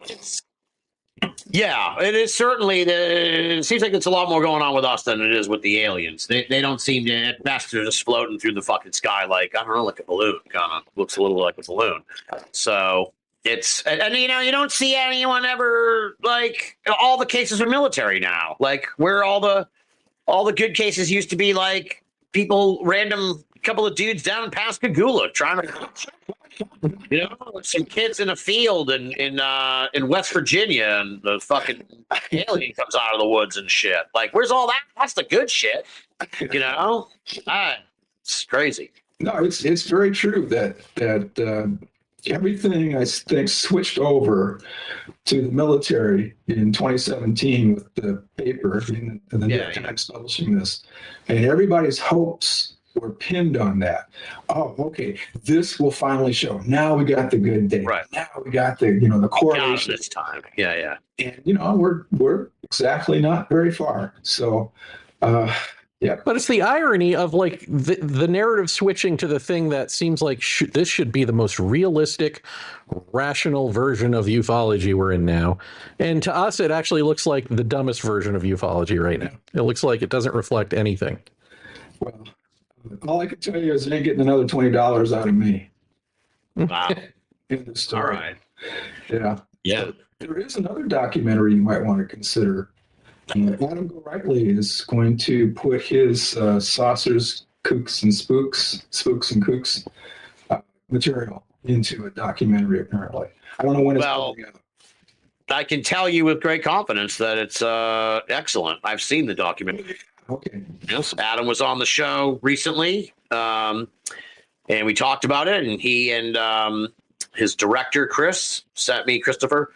is certainly. It seems like it's a lot more going on with us than it is with the aliens. They don't seem to. At best, they're just floating through the fucking sky like, I don't know, like a balloon. Kind of looks a little like a balloon. So it's and you don't see anyone ever like all the cases are military now. Like where all the good cases used to be like people, random couple of dudes down in Pascagoula trying to. Some kids in a field in West Virginia, and the fucking alien comes out of the woods and shit. Like, where's all that? That's the good shit. It's crazy. No, it's very true that everything I think switched over to the military in 2017 with the paper and the New York Times publishing this, and everybody's hopes were pinned on that. Oh, okay. This will finally show. Now we got the good data. Right. Now we got the correlation this time. Yeah. And we're exactly not very far. So, yeah. But it's the irony of like the narrative switching to the thing that seems like this should be the most realistic, rational version of ufology we're in now. And to us, it actually looks like the dumbest version of ufology right now. It looks like it doesn't reflect anything. Well, all I can tell you is they ain't getting another $20 out of me. Wow. In the story. All right. Yeah. Yeah. There is another documentary you might want to consider. Adam Golightly is going to put his saucers, spooks and kooks material into a documentary, apparently. I don't know when it's coming out. I can tell you with great confidence that it's excellent. I've seen the documentary. Okay. Yes, Adam was on the show recently, and we talked about it. And he and his director, Christopher,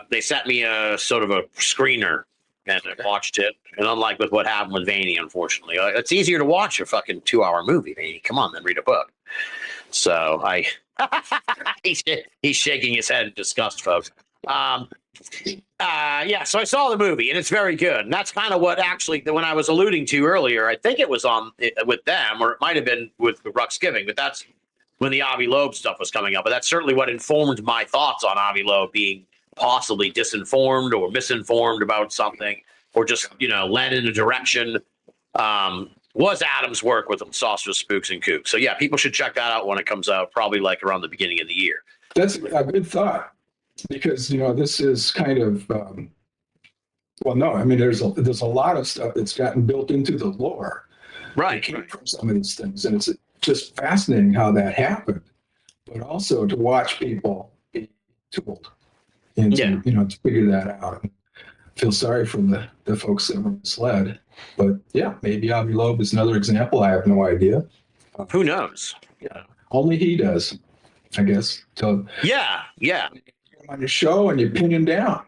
they sent me a sort of a screener, and I watched it. And unlike with what happened with Vaeni, unfortunately, it's easier to watch a fucking 2-hour movie. Vaeni, come on, then read a book. So he's shaking his head in disgust, folks. So I saw the movie and it's very good. And that's kind of what actually, when I was alluding to earlier, I think it was on with them, or it might have been with Rux Giving, but that's when the Avi Loeb stuff was coming up. But that's certainly what informed my thoughts on Avi Loeb being possibly disinformed or misinformed about something, or just, led in a direction, was Adam's work with Saucers, Spooks, and Kooks. So yeah, people should check that out when it comes out, probably like around the beginning of the year. That's a good thought. Because this is kind of there's a lot of stuff that's gotten built into the lore, right? From some of these things, and it's just fascinating how that happened. But also to watch people be tooled into to figure that out. And feel sorry for the folks that were misled. But yeah, maybe Avi Loeb is another example. I have no idea. Who knows? Yeah, only he does, I guess. So yeah. On your show and you pin him down.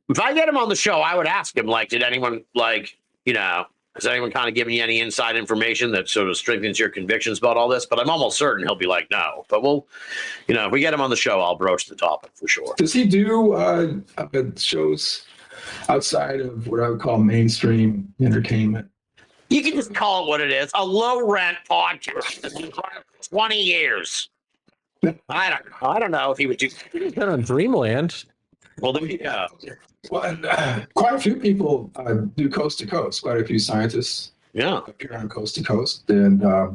If I get him on the show, I would ask him, like, did anyone has anyone kind of given you any inside information that sort of strengthens your convictions about all this? But I'm almost certain he'll be like, no. But we'll, if we get him on the show, I'll broach the topic for sure. Does he do shows outside of what I would call mainstream entertainment? You can just call it what it is. A low rent podcast that's been running for 20 years. I don't know. I don't know if he would do. He's been on Dreamland. Well, yeah. Well, quite a few people do coast to coast. Quite a few scientists Yeah. appear on coast to coast, and I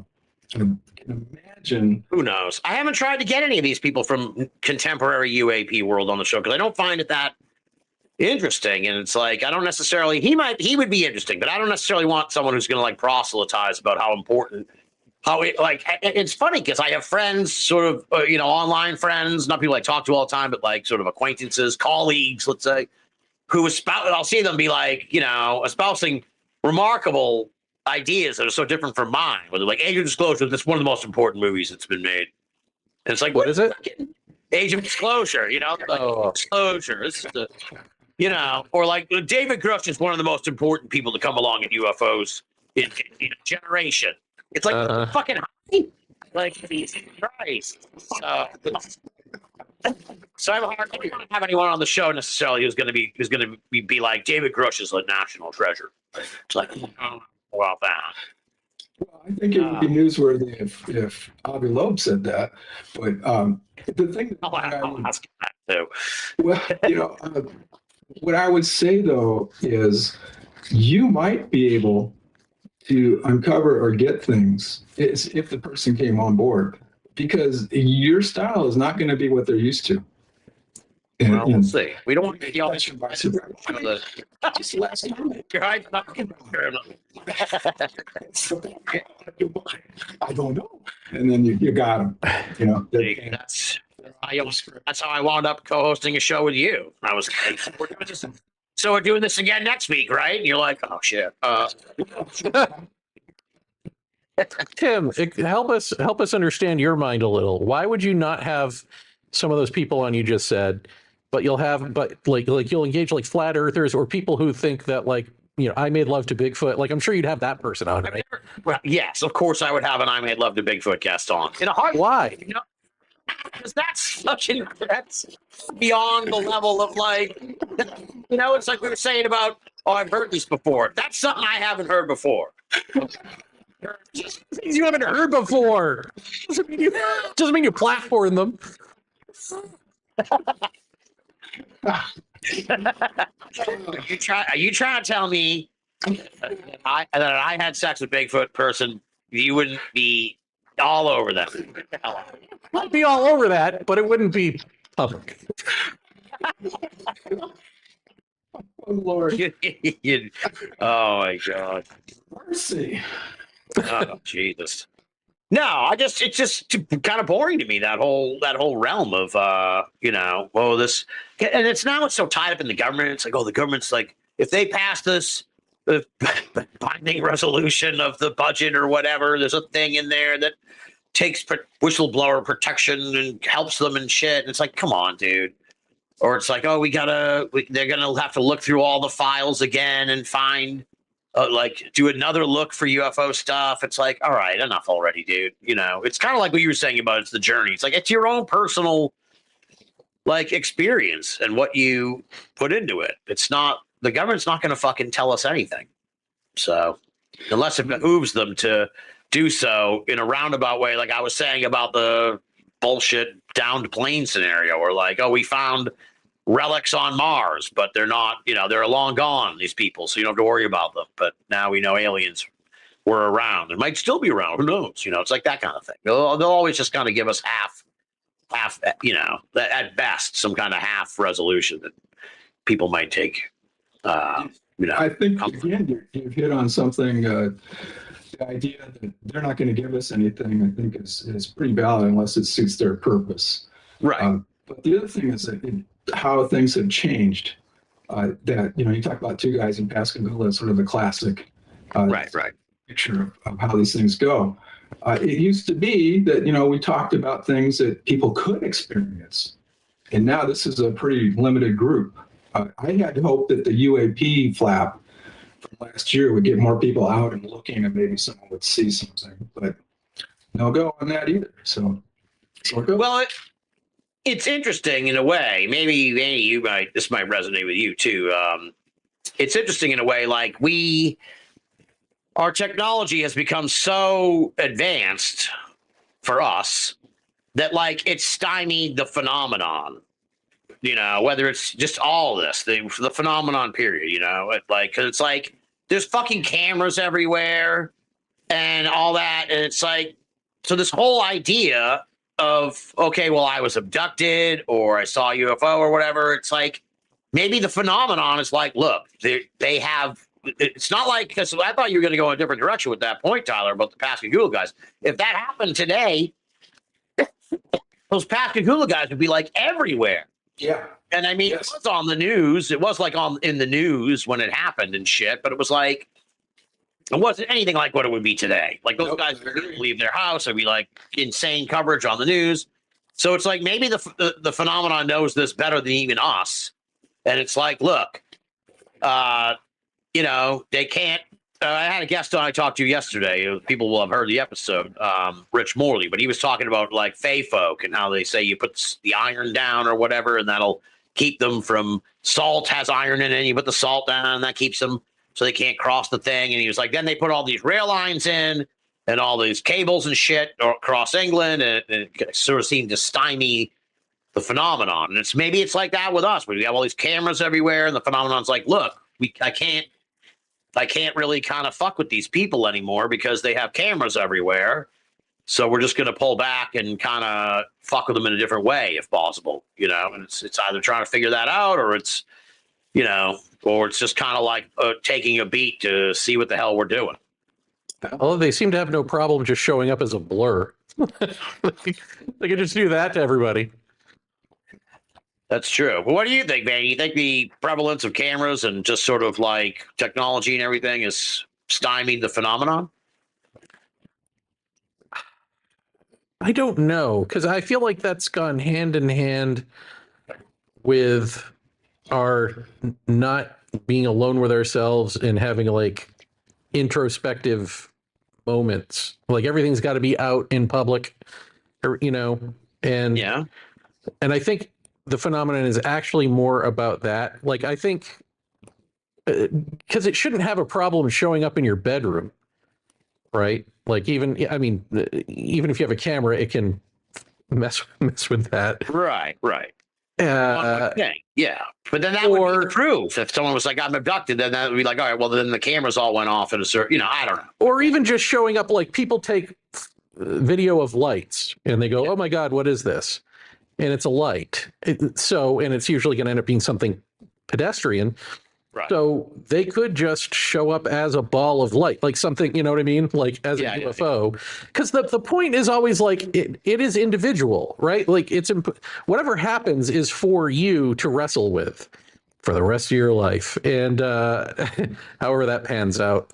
can imagine. Who knows? I haven't tried to get any of these people from contemporary UAP world on the show because I don't find it that interesting. And it's like I don't necessarily. He would be interesting, but I don't necessarily want someone who's going to like proselytize about how important. It's funny because I have friends, sort of, online friends, not people I talk to all the time, but like sort of acquaintances, colleagues, let's say, who I'll see them be like, espousing remarkable ideas that are so different from mine. Where they're like, Age of Disclosure, that's one of the most important movies that's been made. And it's like, What is it? Age of Disclosure, Disclosure. This is the, or like David Grush is one of the most important people to come along in UFOs in generation. It's like fucking high. Like Jesus Christ. So I'm hard. I don't want to have anyone on the show necessarily who's going to be like David Grush is a national treasure. It's like, well, that. Well, I think it would be newsworthy if Avi Loeb said that. But the thing I'll ask that too. well, what I would say though is you might be able to uncover or get things if the person came on board, because your style is not going to be what they're used to. Well, we'll see. We don't want to get y'all. Just last time. I don't know. And then you got them. That's how I wound up co-hosting a show with you. I was like, so we're doing this again next week, right? And you're like, oh shit. Tim, help us understand your mind a little. Why would you not have some of those people on you just said, but you'll engage like flat earthers or people who think that I made love to Bigfoot. Like I'm sure you'd have that person on, right? Well, yes, of course I would have an I Made Love to Bigfoot guest on. In a heartbeat. Why? Because that's beyond the level of it's like we were saying about, I've heard this before. That's something I haven't heard before. You haven't heard before. Doesn't mean you platform them. Are you trying to tell me that I had sex with Bigfoot person, you wouldn't be all over them? I'd be all over that, but it wouldn't be public. Oh Lord. Oh my God. Mercy. Oh Jesus. No, it's just kind of boring to me, that whole realm of this, and it's so tied up in the government. It's like, the government's like, if they pass this binding resolution of the budget or whatever, there's a thing in there that takes whistleblower protection and helps them and shit. And it's like, come on, dude. Or it's like, they're gonna have to look through all the files again and find. Do another look for UFO stuff. It's like, all right, enough already, dude. It's kind of like what you were saying about it's the journey. It's like it's your own personal experience and what you put into it. It's not, the government's not going to fucking tell us anything. So unless it behooves them to do so in a roundabout way, like I was saying about the bullshit downed plane scenario, or we found relics on Mars, but they're not, they're long gone, these people, so you don't have to worry about them. But now we know aliens were around and might still be around. Who knows? It's like that kind of thing. They'll always just kind of give us half, at best, some kind of half resolution that people might take. I think, again, you've hit on something. The idea that they're not going to give us anything, I think, is pretty valid unless it suits their purpose. Right. But the other thing is that how things have changed. That you talk about two guys in Pascagoula, sort of the classic right picture of how these things go. It used to be that we talked about things that people could experience, and now this is a pretty limited group. I had hoped that the UAP flap from last year would get more people out and looking, and maybe someone would see something, but no go on that either. So it goes. Well, it's interesting in a way. Maybe this might resonate with you too. It's interesting in a way, our technology has become so advanced for us that like it stymied the phenomenon. You know, whether it's just all this, the phenomenon period, you know, cause it's like there's fucking cameras everywhere and all that. And it's like, so this whole idea of, okay, well, I was abducted or I saw a UFO or whatever. It's like, maybe the phenomenon is like, look, they have, it's not like, because I thought you were going to go in a different direction with that point, Tyler, about the Pascagoula guys. If that happened today, those Pascagoula guys would be like everywhere. Yeah. And I mean, Yes. It was on the news. It was like in the news when it happened and shit, but it was like, it wasn't anything like what it would be today. Like those guys wouldn't leave their house. It'd be like insane coverage on the news. So it's like maybe the phenomenon knows this better than even us. And it's like, look, you know, they can't. I had a guest on I talked to yesterday. People will have heard the episode, Rich Morley, but he was talking about like Fey folk and how they say you put the iron down or whatever, and that'll keep them from. Salt has iron in it. And you put the salt down, and that keeps them so they can't cross the thing. And he was like, then they put all these rail lines in and all these cables and shit across England, and it sort of seemed to stymie the phenomenon. And maybe it's like that with us. We have all these cameras everywhere, and the phenomenon's like, look, I can't really kind of fuck with these people anymore because they have cameras everywhere. So we're just going to pull back and kind of fuck with them in a different way, if possible, you know. And it's either trying to figure that out, or it's, you know, or it's just kind of like taking a beat to see what the hell we're doing. Although they seem to have no problem just showing up as a blur. They could just do that to everybody. That's true. But what do you think, man? You think the prevalence of cameras and just sort of like technology and everything is stymied the phenomenon? I don't know, because I feel like that's gone hand in hand with our not being alone with ourselves and having like introspective moments. Like everything's got to be out in public, or, you know, and Yeah. And I think the phenomenon is actually more about that. Like, I think because it shouldn't have a problem showing up in your bedroom, right? Like, even if you have a camera, it can mess with that. Right. Uh, Yeah. But then that would be the proof. If someone was like, I'm abducted, then that would be like, all right, well, then the cameras all went off at a certain, you know, I don't know. Or even just showing up, like people take video of lights and they go, oh my God, what is this? And it's a light. And it's usually going to end up being something pedestrian. Right. So they could just show up as a ball of light, like something, you know what I mean? Like as a UFO. Because the point is always like, it is individual, right? Like whatever happens is for you to wrestle with for the rest of your life. And however that pans out.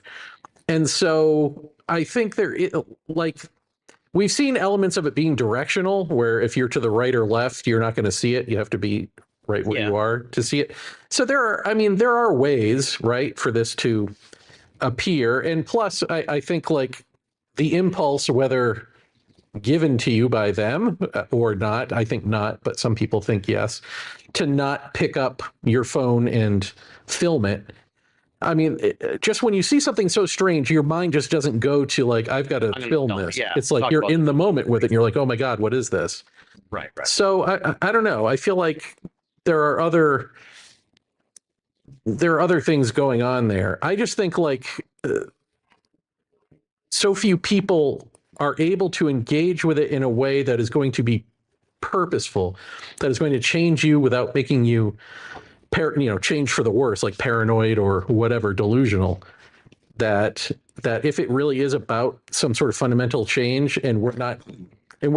And so I think we've seen elements of it being directional, where if you're to the right or left, you're not going to see it. You have to be right where you are to see it. So there are ways, right, for this to appear. And plus, I think like the impulse, whether given to you by them or not, I think not, but some people think yes, to not pick up your phone and film it. I mean, just when you see something so strange, your mind just doesn't go to like, I've got to film this. Yeah, it's like you're in the moment with it. And you're like, oh my God, what is this? Right. So I don't know. I feel like there are other things going on there. I just think like so few people are able to engage with it in a way that is going to be purposeful, that is going to change you without making you change for the worse, like paranoid or whatever, delusional. That if it really is about some sort of fundamental change, and we're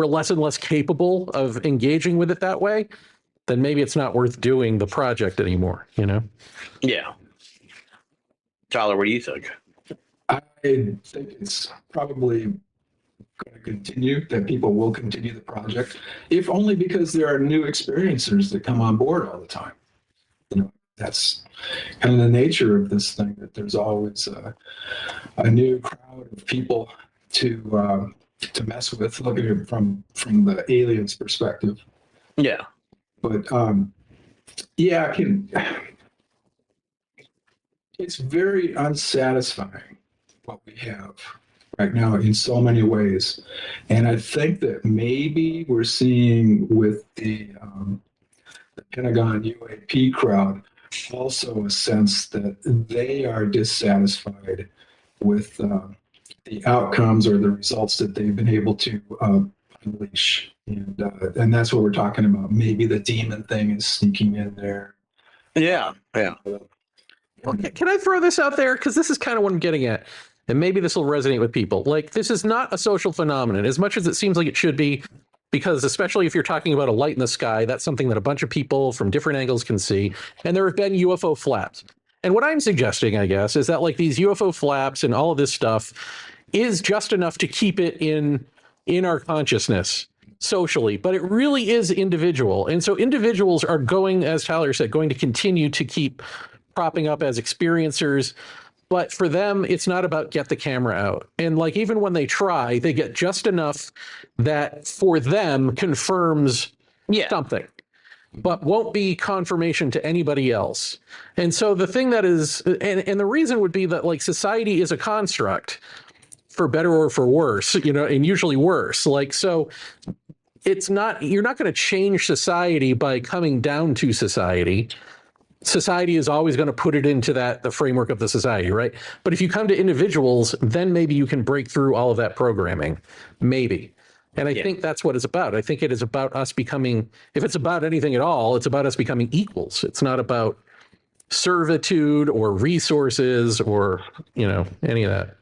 less and less capable of engaging with it that way, then maybe it's not worth doing the project anymore, you know? Yeah. Tyler, what do you think? I think it's probably going to continue, that people will continue the project, if only because there are new experiencers that come on board all the time. You know, that's kind of the nature of this thing, that there's always a new crowd of people to mess with, looking at it from the aliens' perspective. Yeah. But it's very unsatisfying what we have right now in so many ways. And I think that maybe we're seeing with the Pentagon UAP crowd also a sense that they are dissatisfied with the outcomes or the results that they've been able to unleash. And that's what we're talking about. Maybe the demon thing is sneaking in there. Yeah. Okay, can I throw this out there? Because this is kind of what I'm getting at. And maybe this will resonate with people. Like, this is not a social phenomenon as much as it seems like it should be, because especially if you're talking about a light in the sky, that's something that a bunch of people from different angles can see. And there have been UFO flaps. And what I'm suggesting, I guess, is that like these UFO flaps and all of this stuff is just enough to keep it in our consciousness socially, but it really is individual. And so individuals are going, as Tyler said, going to continue to keep propping up as experiencers. But for them, it's not about get the camera out. And like, even when they try, they get just enough that for them confirms something, but won't be confirmation to anybody else. And so the thing that is, and the reason would be that like society is a construct, for better or for worse, you know, and usually worse. Like, so it's not, you're not going to change society by coming down to society. Society is always going to put it into the framework of the society, right? But if you come to individuals, then maybe you can break through all of that programming, maybe. And I think that's what it's about. I think it is about us becoming, if it's about anything at all, it's about us becoming equals. It's not about servitude or resources or, you know, any of that.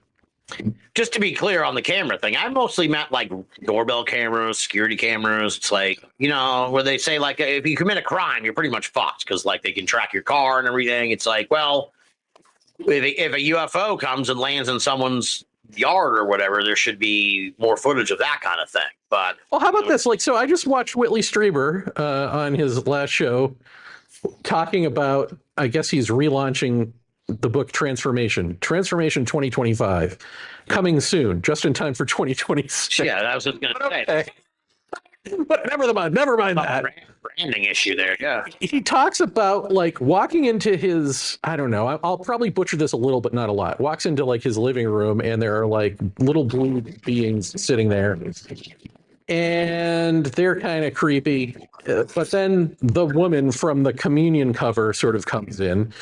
Just to be clear on the camera thing, I mostly meant like doorbell cameras, security cameras. It's like, you know, where they say like if you commit a crime, you're pretty much fucked because like they can track your car and everything. It's like, well, if a UFO comes and lands in someone's yard or whatever, there should be more footage of that kind of thing. But well, how about this? Like, so I just watched Whitley Strieber on his last show talking about, I guess he's relaunching the book Transformation 2025, coming soon, just in time for 2026. Yeah, that was just going to say. Okay. But never mind that. Branding issue there, yeah. He talks about like walking into his, I don't know, I'll probably butcher this a little, but not a lot. Walks into like his living room and there are like little blue beings sitting there. And they're kind of creepy. But then the woman from the communion cover sort of comes in.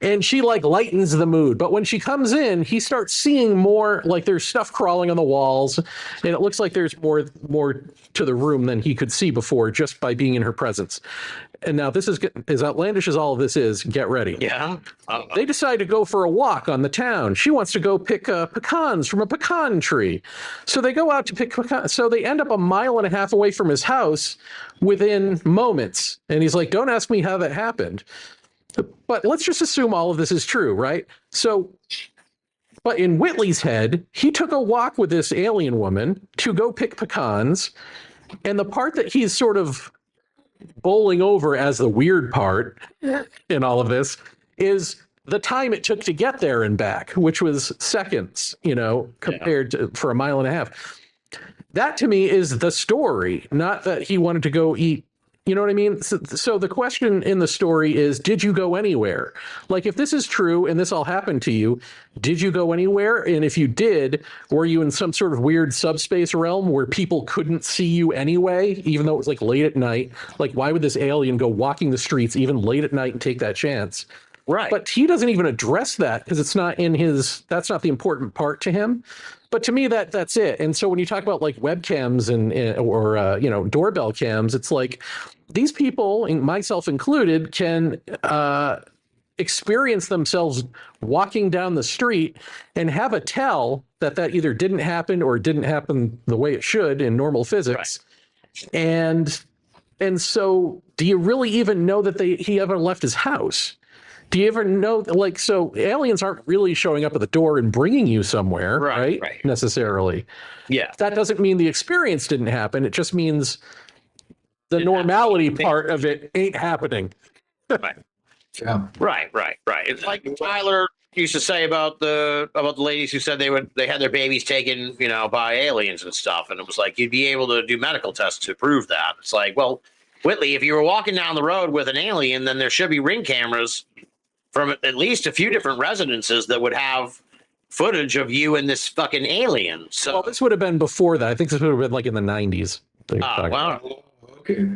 And she like lightens the mood. But when she comes in, he starts seeing more, like there's stuff crawling on the walls. And it looks like there's more to the room than he could see before just by being in her presence. And now this is as outlandish as all of this is. Get ready. Yeah. They decide to go for a walk on the town. She wants to go pick pecans from a pecan tree. So they go out to pick pecans. So they end up 1.5 miles away from his house within moments. And he's like, don't ask me how that happened. But let's just assume all of this is true, right? So, but in Whitley's head, he took a walk with this alien woman to go pick pecans. And the part that he's sort of bowling over as the weird part in all of this is the time it took to get there and back, which was seconds, you know, compared to for 1.5 miles. That to me is the story, not that he wanted to go eat. You know what I mean? So the question in the story is, did you go anywhere? Like, if this is true and this all happened to you, did you go anywhere? And if you did, were you in some sort of weird subspace realm where people couldn't see you anyway, even though it was like late at night? Like, why would this alien go walking the streets even late at night and take that chance? Right. But he doesn't even address that because it's not in his, that's not the important part to him. But to me, that's it. And so when you talk about like webcams or you know, doorbell cams, it's like these people, myself included, can experience themselves walking down the street and have a tell that either didn't happen or didn't happen the way it should in normal physics. Right. And so do you really even know that he ever left his house? Do you ever know, like, so aliens aren't really showing up at the door and bringing you somewhere, right? Necessarily. Yeah. That doesn't mean the experience didn't happen. It just means the normality part of it ain't happening. Right. Yeah. Right. It's like Tyler used to say about the ladies who said they had their babies taken, you know, by aliens and stuff. And it was like, you'd be able to do medical tests to prove that. It's like, well, Whitley, if you were walking down the road with an alien, then there should be ring cameras from at least a few different residences that would have footage of you and this fucking alien. So, Well, this would have been before that. I think this would have been like in the 90s. wow. Okay.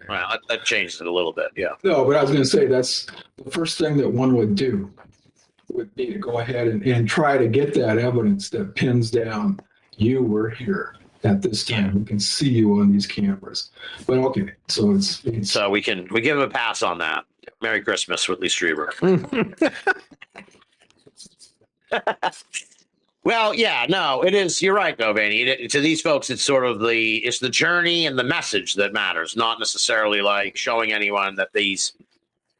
Well, that changed it a little bit. Yeah. No, but I was going to say that's the first thing that one would do would be to go ahead and try to get that evidence that pins down you were here at this time. We can see you on these cameras. But okay, so it's So we give him a pass on that. Merry Christmas, Whitley Strieber. Well, yeah, no, it is. You're right, though, Vaeni. To these folks, it's sort of the journey and the message that matters, not necessarily like showing anyone that this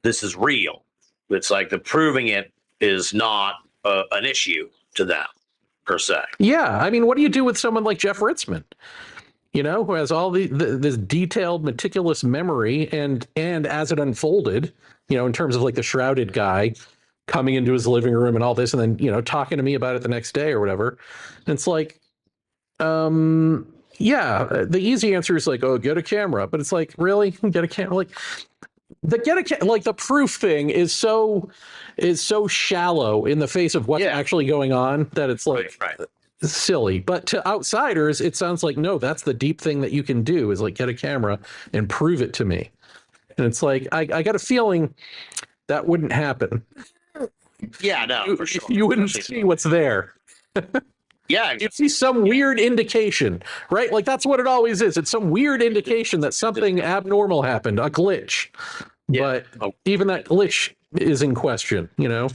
is real. It's like the proving it is not an issue to them per se. Yeah, I mean, what do you do with someone like Jeff Ritzmann? You know, who has all this detailed, meticulous memory, and as it unfolded, you know, in terms of like the shrouded guy coming into his living room and all this, and then, you know, talking to me about it the next day or whatever. And it's like, yeah, the easy answer is like, oh, get a camera. But it's like, really? Get a camera? Like, the proof thing is so shallow in the face of what's actually going on that it's like silly. But to outsiders, it sounds like, no, that's the deep thing that you can do is like get a camera and prove it to me. And it's like, I got a feeling that wouldn't happen. Yeah, no, for sure. You wouldn't see what's there. Yeah, you'd see some weird indication, right? Like that's what it always is. It's some weird indication that something abnormal happened, a glitch. Yeah. But even that glitch is in question, you know?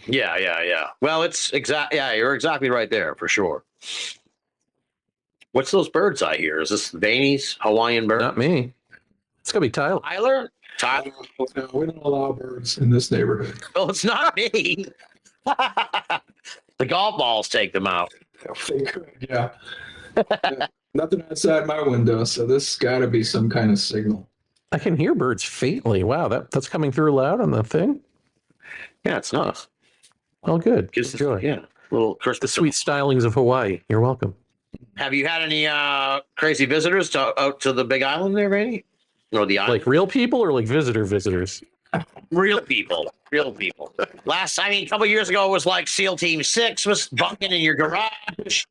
Yeah. Well, it's you're exactly right there for sure. What's those birds I hear? Is this Vaeni's Hawaiian bird? Not me. It's gonna be Tyler. Tyler? No, we don't allow birds in this neighborhood. Well, it's not me. The golf balls take them out. They could, yeah. Nothing outside my window, so this got to be some kind of signal. I can hear birds faintly. Wow, that's coming through loud on the thing. Yeah, it's nice. Oh, good. Enjoy. Yeah, little Christmas. The sweet stylings of Hawaii. You're welcome. Have you had any crazy visitors out to the Big Island there, Vaeni? Or the island? Like real people or like visitors? Real people. A couple of years ago, it was like SEAL Team 6 was bunking in your garage.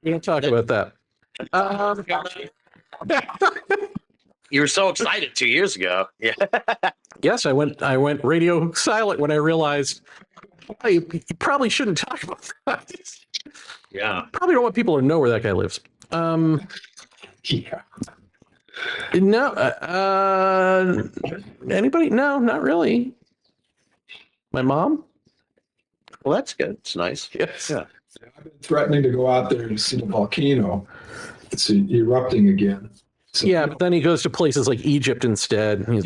We don't talk about that. You were so excited 2 years ago. Yeah. Yes, I went radio silent when I realized you probably shouldn't talk about that. Yeah. Probably don't want people to know where that guy lives. Yeah. No. Anybody? No, not really. My mom? Well, that's good. It's nice. Yes. Yeah. I've been threatening to go out there and see the volcano. It's erupting again. So, yeah, but then he goes to places like Egypt instead. He's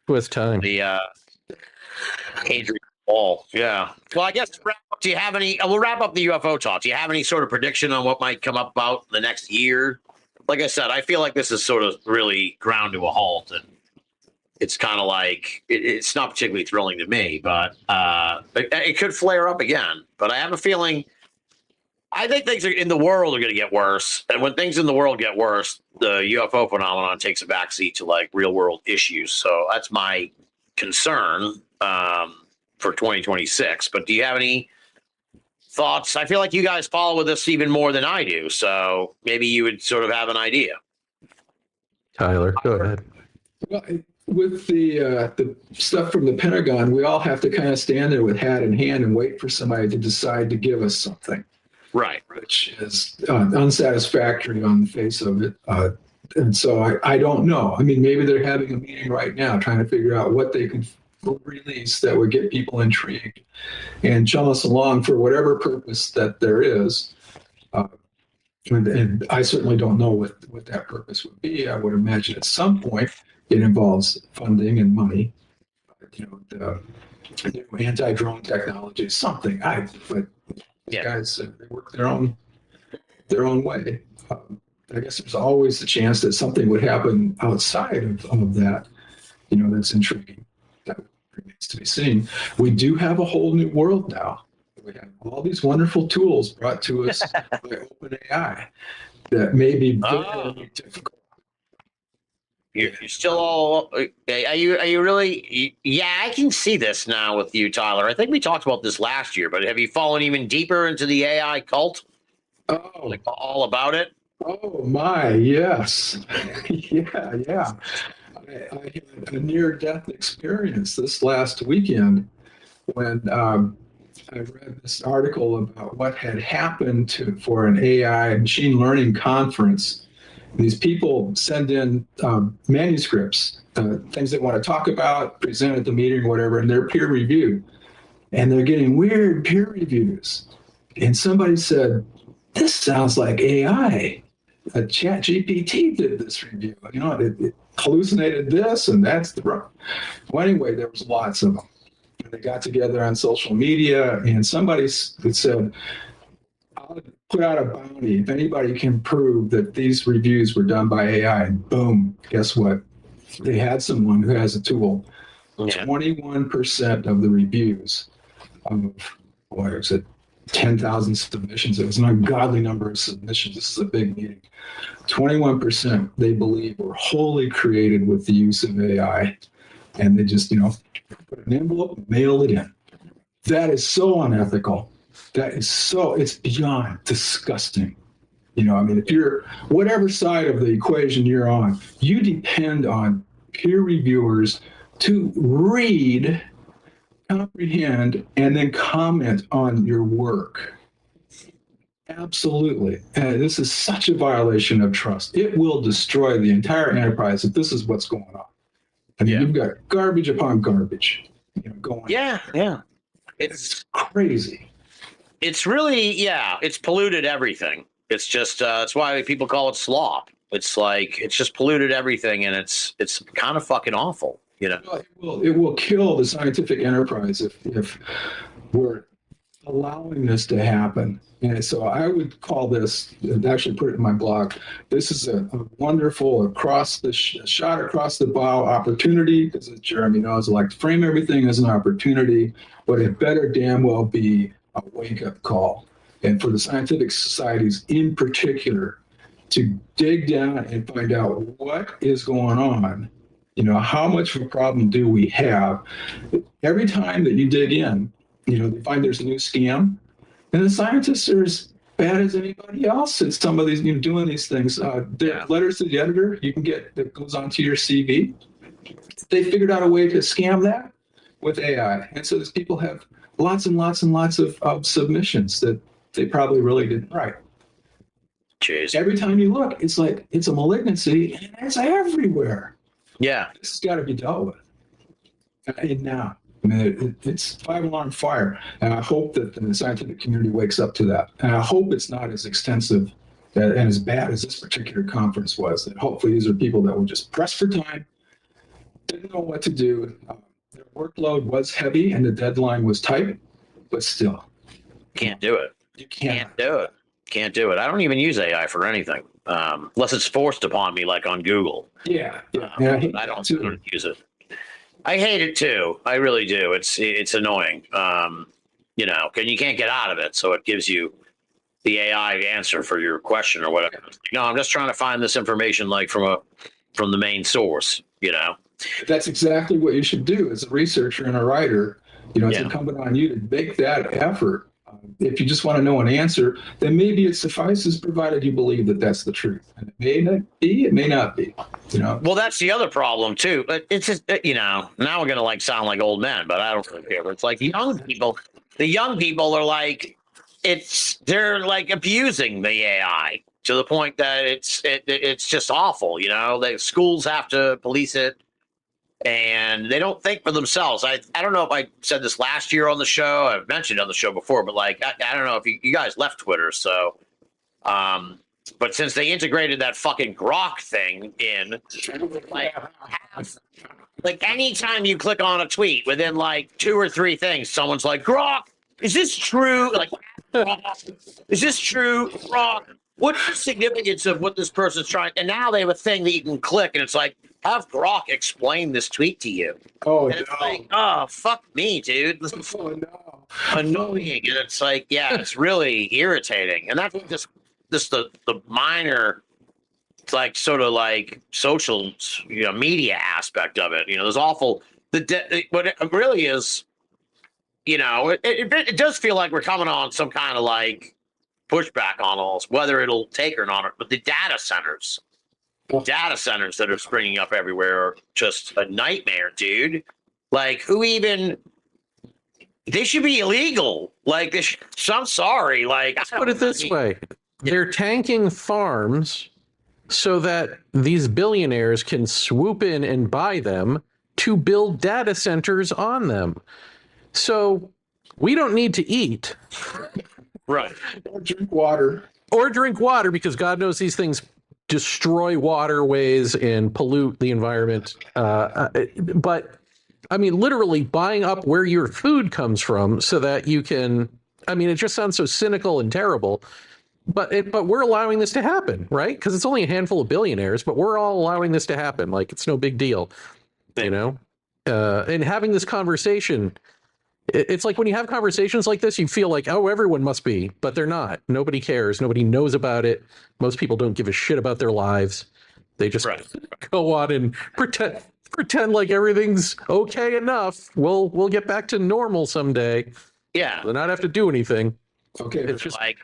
who has time? The Adrian Ball. Yeah. Well, I guess do you have any? We'll wrap up the UFO talk. Do you have any sort of prediction on what might come up about the next year? Like I said, I feel like this is sort of really ground to a halt, and it's kind of like it's not particularly thrilling to me, but it could flare up again. But I have a feeling. I think things in the world are going to get worse, and when things in the world get worse, the UFO phenomenon takes a backseat to like real world issues. So that's my concern for 2026. But do you have any thoughts? I feel like you guys follow this even more than I do, so maybe you would sort of have an idea. Tyler, go ahead. Well, with the stuff from the Pentagon, we all have to kind of stand there with hat in hand and wait for somebody to decide to give us something. Right. Which is unsatisfactory on the face of it. And so I don't know. I mean, maybe they're having a meeting right now trying to figure out what they can release that would get people intrigued and chum us along for whatever purpose that there is. And I certainly don't know what that purpose would be. I would imagine at some point it involves funding and money. The anti-drone technology, something. But guys, they work their own way. I guess there's always the chance that something would happen outside of that. That's intriguing. That remains to be seen. We do have a whole new world now. We have all these wonderful tools brought to us by OpenAI that may be very difficult. You're still all. Are you really? Yeah, I can see this now with you, Tyler. I think we talked about this last year, but have you fallen even deeper into the AI cult? Oh, Like all about it? oh my, yes. Yeah. I had a near-death experience this last weekend when I read this article about what had happened for an AI machine learning conference. These people send in manuscripts, things they want to talk about, present at the meeting, or whatever, and they're peer reviewed. And they're getting weird peer reviews. And somebody said, "This sounds like AI. A chat GPT did this review. You know, it hallucinated this, and that's the wrong." Well, anyway, there was lots of them. And they got together on social media, and somebody said, "I'll put out a bounty if anybody can prove that these reviews were done by AI." And boom, guess what? They had someone who has a tool. 21% of the reviews of, what was it, 10,000 submissions. It was an ungodly number of submissions. This is a big meeting. 21% they believe were wholly created with the use of AI. And they just, put an envelope, mail it in. That is so unethical. It's beyond disgusting. If you're whatever side of the equation you're on, you depend on peer reviewers to read, comprehend, and then comment on your work. Absolutely. And this is such a violation of trust. It will destroy the entire enterprise if this is what's going on. You've got garbage upon garbage going on. Yeah. It's crazy. It's really, it's polluted everything. It's just, that's why people call it slop. It's like, it's just polluted everything, and it's kind of fucking awful, Well, it will kill the scientific enterprise if we're allowing this to happen. And so I would call this, actually put it in my blog, this is a wonderful shot across the bow opportunity, because as Jeremy knows, I like to frame everything as an opportunity, but it better damn well be a wake-up call. And for the scientific societies in particular, to dig down and find out what is going on. How much of a problem do we have? Every time that you dig in, they find there's a new scam, and the scientists are as bad as anybody else at some of these, doing these things. There are letters to the editor you can get that goes onto your CV. They figured out a way to scam that with AI, and so these people have lots and lots and lots of submissions that they probably really didn't write. Jeez. Every time you look, it's like it's a malignancy, and it's everywhere. Yeah. This has got to be dealt with. And now, it's 5-alarm fire, and I hope that the scientific community wakes up to that. And I hope it's not as extensive and as bad as this particular conference was. That hopefully these are people that were just pressed for time, didn't know what to do. Their workload was heavy, and the deadline was tight, but still, Can't do it. you can't. Can't do it. I don't even use AI for anything, unless it's forced upon me, like on Google. Yeah. I don't use it. I hate it too. I really do. It's annoying. And you can't get out of it, so it gives you the AI answer for your question or whatever. I'm just trying to find this information like from the main source. That's exactly what you should do as a researcher and a writer. It's incumbent on you to make that effort. If you just want to know an answer, then maybe it suffices, provided you believe that that's the truth. And it may not be, it may not be. Well, that's the other problem too. It's just now we're gonna sound like old men, but I don't really care. But it's like young people. The young people are like, they're like abusing the AI to the point that it's just awful. The schools have to police it. And they don't think for themselves. I don't know if I said this last year on the show. I've mentioned it on the show before, but I don't know if you guys left Twitter. So, but since they integrated that fucking Grok thing in, anytime you click on a tweet, within 2 or 3 things, someone's like, "Grok, is this true? Is this true, Grok? What's the significance of what this person's trying?" And now they have a thing that you can click, and it's like, have Grok explain this tweet to you. Oh, and it's oh, fuck me, dude. This is no. annoying. And it's it's really irritating. And that's just the minor like sort of like social, media aspect of it. There's awful what it really is. It does feel like we're coming on some kind of like pushback on all this, whether it'll take or not. But the data centers that are springing up everywhere are just a nightmare, dude. Like, they should be illegal. Like, I'm sorry. Like, let's put it this way. They're tanking farms so that these billionaires can swoop in and buy them to build data centers on them. So we don't need to eat. Right. Or drink water. Or drink water, because God knows these things destroy waterways and pollute the environment. But I mean, literally buying up where your food comes from so that you can, I mean, it just sounds so cynical and terrible, but we're allowing this to happen, right? Because it's only a handful of billionaires, but we're all allowing this to happen. Like, it's no big deal, and having this conversation, it's like when you have conversations like this, you feel like, oh, everyone must be, but they're not. Nobody cares. Nobody knows about it. Most people don't give a shit about their lives. They just go on and pretend like everything's okay enough. We'll get back to normal someday. Yeah. We'll not have to do anything. Okay. It's just like,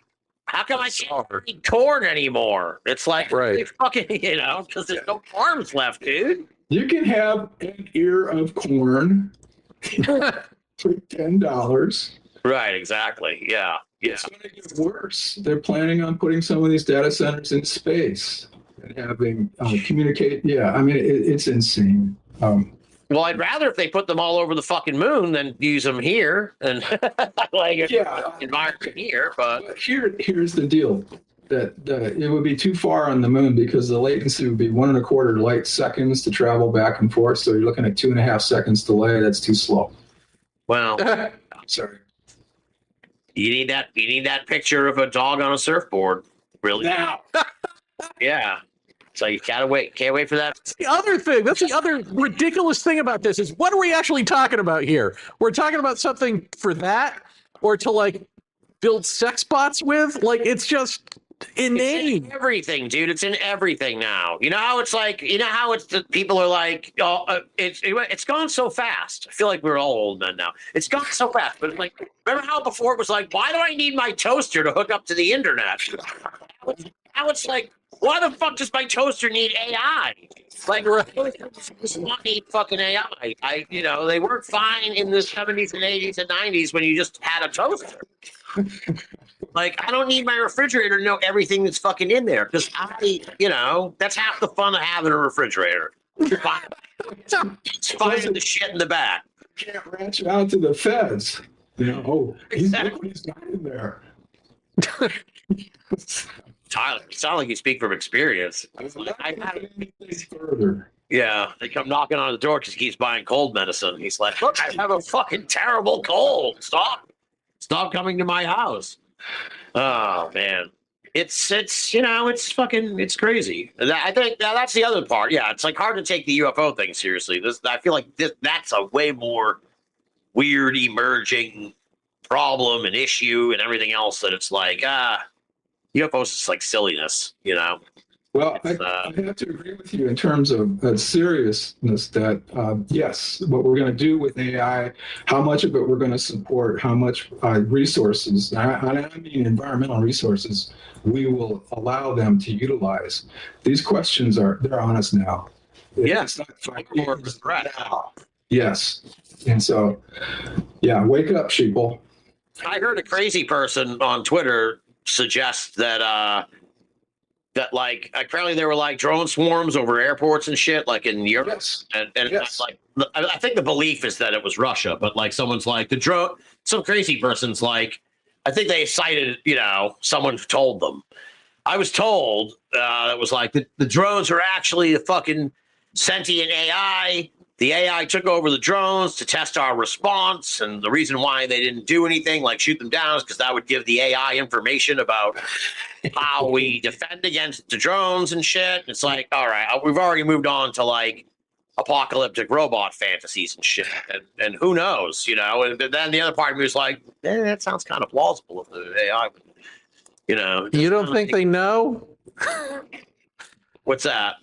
how come I can't eat corn anymore? It's like, fucking, because there's no farms left, dude. You can have an ear of corn for $10. Right, exactly. Yeah. It's going to get worse. They're planning on putting some of these data centers in space and having communicate. Yeah, I mean, it's insane. Well, I'd rather if they put them all over the fucking moon than use them here and environment here. But here's the deal: that it would be too far on the moon because the latency would be 1.25 light seconds to travel back and forth. So you're looking at 2.5 seconds delay. That's too slow. Well, sorry. You need that picture of a dog on a surfboard. Really? Now. Yeah. So you can't wait for that. That's the other thing. That's the other ridiculous thing about this is, what are we actually talking about here? We're talking about something for that, or to like build sex bots with? Like, it's just inane. It's in everything, dude. It's in everything now. You know how it's like. You know how it's people are like, oh, it's gone so fast. I feel like we're all old men now. It's gone so fast. But like, remember how before it was like, why do I need my toaster to hook up to the internet? Now it's like, why the fuck does my toaster need AI? Like, does not need fucking AI. They weren't fine in the 70s and 80s and 90s when you just had a toaster. Like, I don't need my refrigerator to know everything that's fucking in there, because that's half the fun of having a refrigerator. It's finding the shit in the back. You can't ranch it out to the feds. Look what he's got in there. Tyler, you sound like you speak from experience. Further. Yeah, they come knocking on the door because he keeps buying cold medicine. He's like, look, I have a fucking terrible cold. Stop coming to my house. Oh man, it's crazy. I think that's the other part. Yeah, it's like hard to take the UFO thing seriously. I feel like that's a way more weird emerging problem and issue and everything else that it's like UFOs is like silliness, Well, I have to agree with you in terms of seriousness that, yes, what we're going to do with AI, how much of it we're going to support, how much resources, I mean environmental resources, we will allow them to utilize. These questions they're on us now. Yeah. It's not more of a threat now. Yes. And so, yeah, wake up, sheeple. I heard a crazy person on Twitter suggest that like apparently there were like drone swarms over airports and shit like in Europe. Yes. And yes. Like I think the belief is that it was Russia, but like someone's like some crazy person's like, I think they cited, someone told them. I was told it was like the drones are actually the fucking sentient AI. The AI took over the drones to test our response, and the reason why they didn't do anything, like shoot them down, is because that would give the AI information about how we defend against the drones and shit. It's like, all right, we've already moved on to like apocalyptic robot fantasies and shit, and who knows, And then the other part of me was like, that sounds kind of plausible if the AI, You don't think they know? What's that?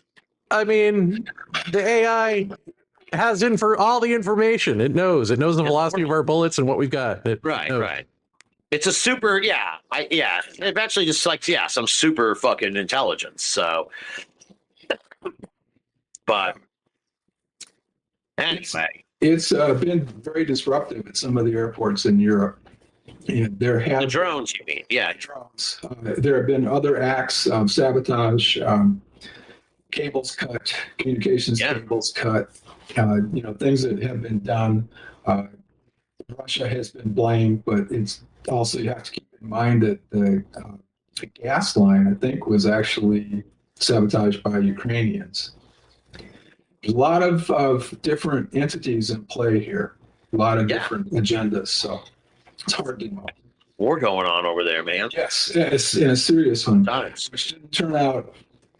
I mean, the AI has all the information. It knows the velocity of our bullets and what we've got. It knows. Right. It's a super, eventually just like, some super fucking intelligence. So, but anyway. It's been very disruptive at some of the airports in Europe. And The drones, you mean? Yeah. Drones. There have been other acts of sabotage, cables cut, communications cables cut, things that have been done. Russia has been blamed, but it's also, you have to keep in mind that the gas line, I think, was actually sabotaged by Ukrainians. There's a lot of different entities in play here, a lot of different agendas, so it's hard to know. War going on over there, man. Yes, it's in a serious one, which didn't turn out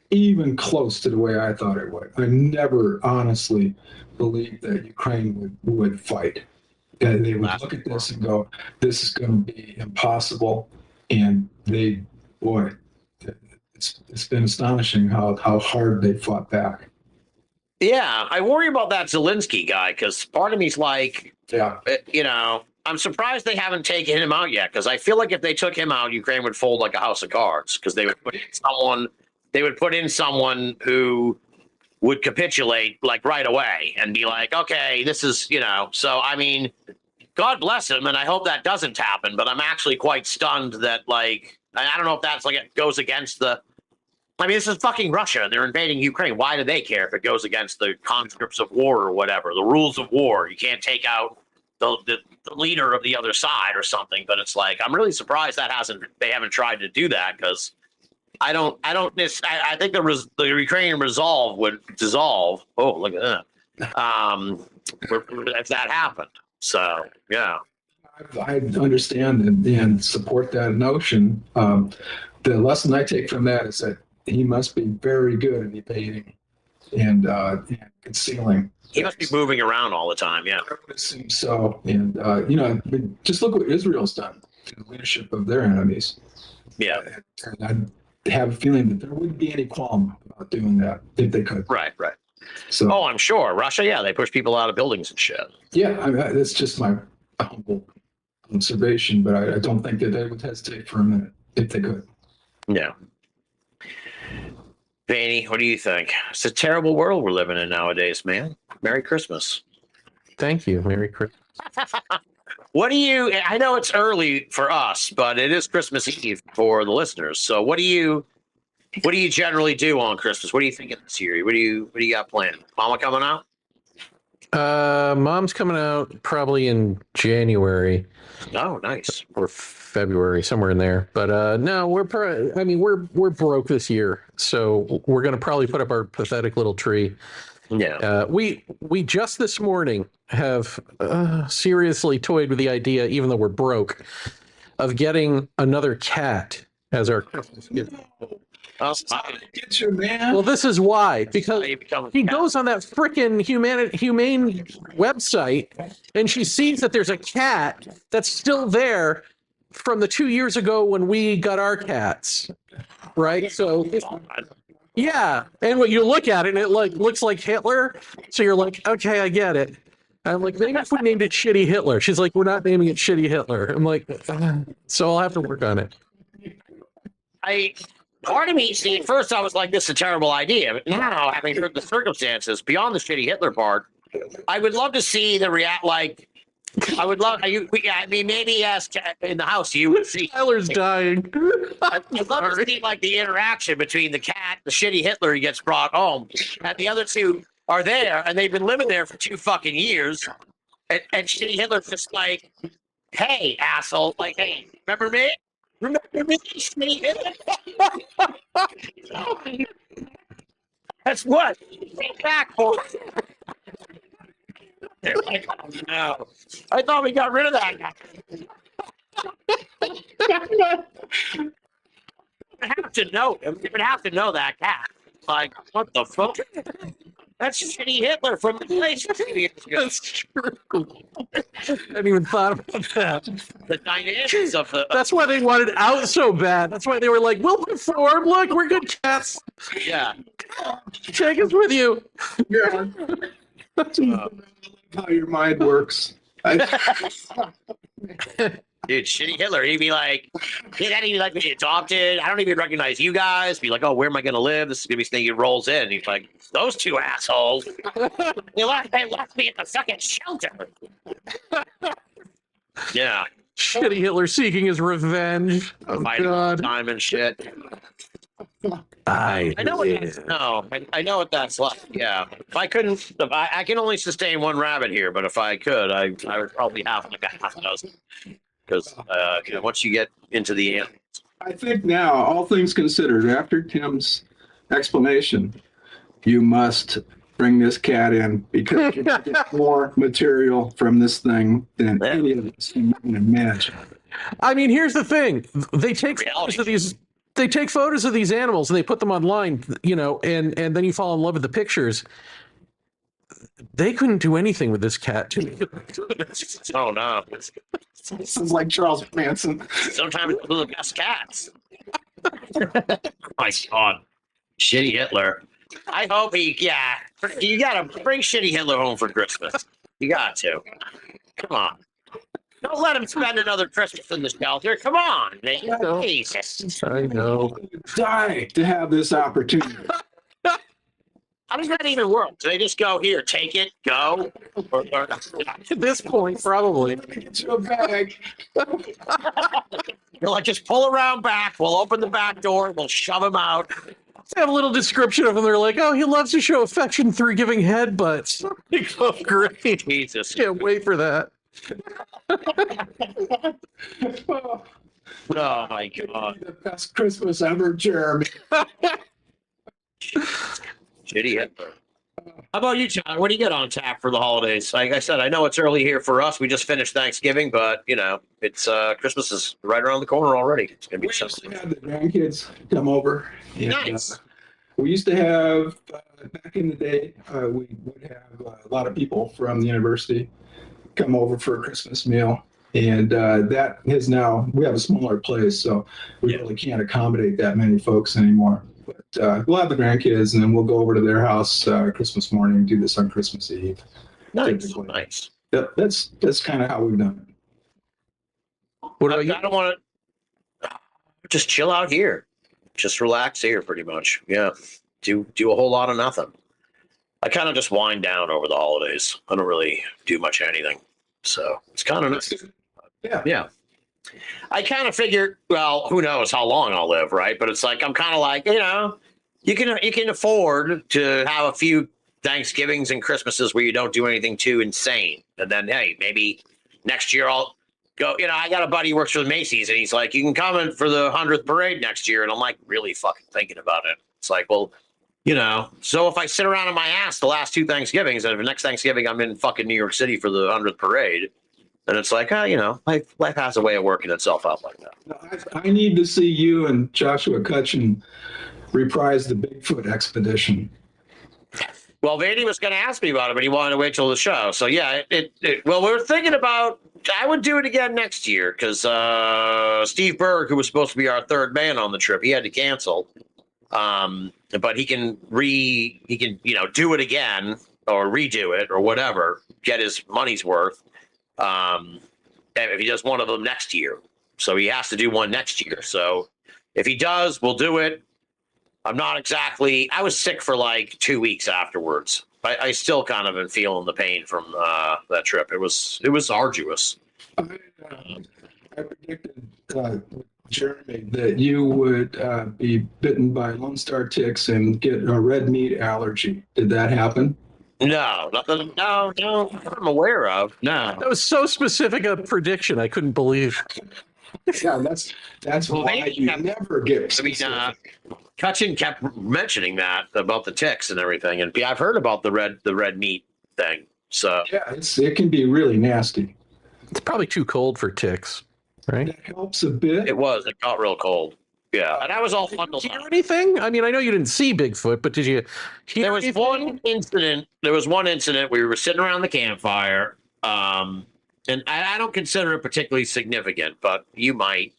even close to the way I thought it would. I never honestly believed that Ukraine would fight. And they would look at this and go, this is going to be impossible. And it's been astonishing how hard they fought back. Yeah, I worry about that Zelensky guy because part of me's like, I'm surprised they haven't taken him out yet because I feel like if they took him out, Ukraine would fold like a house of cards because they would put in someone who would capitulate like right away and be like, okay, this is, so I mean, God bless him. And I hope that doesn't happen, but I'm actually quite stunned that like, I don't know if that's like, it goes against this is fucking Russia. They're invading Ukraine. Why do they care if it goes against the conscripts of war or whatever, the rules of war? You can't take out the leader of the other side or something, but it's like, I'm really surprised they haven't tried to do that because I think the Ukrainian resolve would dissolve. Oh, look at that. If that happened. So, yeah. I understand and support that notion. The lesson I take from that is that he must be very good at evading and concealing. He must be moving around all the time, yeah. I would assume so. And, just look what Israel's done to the leadership of their enemies. Yeah. And I have a feeling that there wouldn't be any qualm about doing that if they could. Right. So, I'm sure. Russia, they push people out of buildings and shit. Yeah, that's just my humble observation, but I don't think that they would hesitate for a minute if they could. Yeah. Vaeni, what do you think? It's a terrible world we're living in nowadays, man. Merry Christmas. Thank you. Merry Christmas. I know it's early for us, but it is Christmas Eve for the listeners. So what do you generally do on Christmas? What are you thinking this year? What do you got planned? Mama coming out? Mom's coming out probably in January. Oh, nice. Or February, somewhere in there. But no, we're broke this year, so we're gonna probably put up our pathetic little tree. Yeah. We just this morning have seriously toyed with the idea, even though we're broke, of getting another cat as our Christmas gift. Get you, man. Well, this is why, because he goes on that frickin' humane website and she sees that there's a cat that's still there from the 2 years ago when we got our cats, right? So, yeah, and when you look at it, and it looks like Hitler, so you're like, okay, I get it. I'm like, maybe if we named it Shitty Hitler. She's like, we're not naming it Shitty Hitler. I'm like, so I'll have to work on it. Part of me, see, at first I was like, this is a terrible idea. But now, having heard the circumstances beyond the Shitty Hitler part, I would love to see I would love, maybe ask in the house, you would see. Tyler's dying. I'd love to see, like, the interaction between the cat, the Shitty Hitler, he gets brought home, and the other two are there, and they've been living there for 2 fucking years. And Shitty Hitler's just like, hey, asshole, like, hey, remember me? Remember me, Shitty Hitler? That's what? Came back for. They're like, oh no. I thought we got rid of that guy. You would have to know that cat. Like, what the fuck? That's Shitty Hitler from the place. That's true. I hadn't even thought about that. The dynamics of the That's why they wanted out so bad. That's why they were like, we'll perform. Look, we're good cats. yeah. Take us with you. Yeah. How your mind works. Dude, Shitty Hitler, he'd be like, he'd even like be adopted. I don't even recognize you guys. Be like, oh, where am I going to live? This is going to be something. He rolls in. He's like, those two assholes. They left me at the fucking shelter. Yeah. Shitty Hitler seeking his revenge. Oh, Fighting all the time and shit. I know what that's, no, I know what that's like. Yeah. If I couldn't, I can only sustain one rabbit here, but if I could, I would probably have like a half dozen. Because once you get into the animals. I think now, all things considered, after Tim's explanation, you must bring this cat in because you get more material from this thing than any of us can imagine. I mean, here's the thing: they take photos of these. They take photos of these animals and they put them online, and then you fall in love with the pictures. They couldn't do anything with this cat. Oh no! This is like Charles Manson. Sometimes it's the best cats. My God, Shitty Hitler. I hope you gotta bring Shitty Hitler home for Christmas. You got to. Come on. Don't let him spend another Christmas in the shelter. Come on, man. Jesus. I know. Die to have this opportunity. How does that even work? Do they just go, here, take it, go? Or, At this point, probably. Get you a bag. you're like, just pull around back. We'll open the back door. We'll shove him out. They have a little description of him. They're like, oh, he loves to show affection through giving headbutts. Oh, great. Jesus. Can't wait for that. Oh, my God. The best Christmas ever, Jeremy. Shitty Hitler. How about you, John? What do you get on tap for the holidays? Like I said, I know it's early here for us. We just finished Thanksgiving, but it's Christmas is right around the corner already. It's gonna be We used something. to have the grandkids come over. And, Nice. we used to have, back in the day, we would have a lot of people from the university come over for a Christmas meal. And that is now, we have a smaller place, so we really can't accommodate that many folks anymore. But we'll have the grandkids, and then we'll go over to their house Christmas morning and do this on Christmas Eve. Nice. Typically. Nice. Yep, that's kind of how we've done it. What about you? I don't want to just chill out here. Just relax here, pretty much. Yeah. Do a whole lot of nothing. I kind of just wind down over the holidays. I don't really do much of anything. So it's kind of nice. Yeah. I kind of figured, well, who knows how long I'll live, right? But it's like I'm kind of like, you can afford to have a few Thanksgivings and Christmases where you don't do anything too insane, and then hey, maybe next year I'll go. I got a buddy who works for the Macy's, and he's like, you can come in for the 100th parade next year, and I'm like, really fucking thinking about it. It's like, well, so if I sit around on my ass the last two Thanksgivings, and if next Thanksgiving I'm in fucking New York City for the 100th parade. And it's like, life has a way of working itself out like that. No, I need to see you and Joshua Cutchin reprise the Bigfoot expedition. Well, Vaeni was going to ask me about it, but he wanted to wait till the show. So, yeah, well, we were thinking about, I would do it again next year because Steve Berg, who was supposed to be our third man on the trip, he had to cancel. But he can do it again or redo it or whatever, get his money's worth. If he does one of them next year. So he has to do one next year. So if he does, we'll do it. I was sick for like 2 weeks afterwards. I still kind of been feeling the pain from that trip. It was arduous. I predicted, Jeremy, that you would be bitten by Lone Star ticks and get a red meat allergy. Did that happen? No, nothing. No, I'm aware of. No. That was so specific a prediction. I couldn't believe. Yeah, that's why you never get specific. Cutchin kept mentioning that about the ticks and everything, and I've heard about the red meat thing. So Yeah, it can be really nasty. It's probably too cold for ticks, right? That helps a bit. it got real cold. Yeah, and that was all fun to Did you hear watch. anything? I mean, I know you didn't see Bigfoot, but did you hear There was anything? one incident. There was one incident. We were sitting around the campfire, and I don't consider it particularly significant, but you might.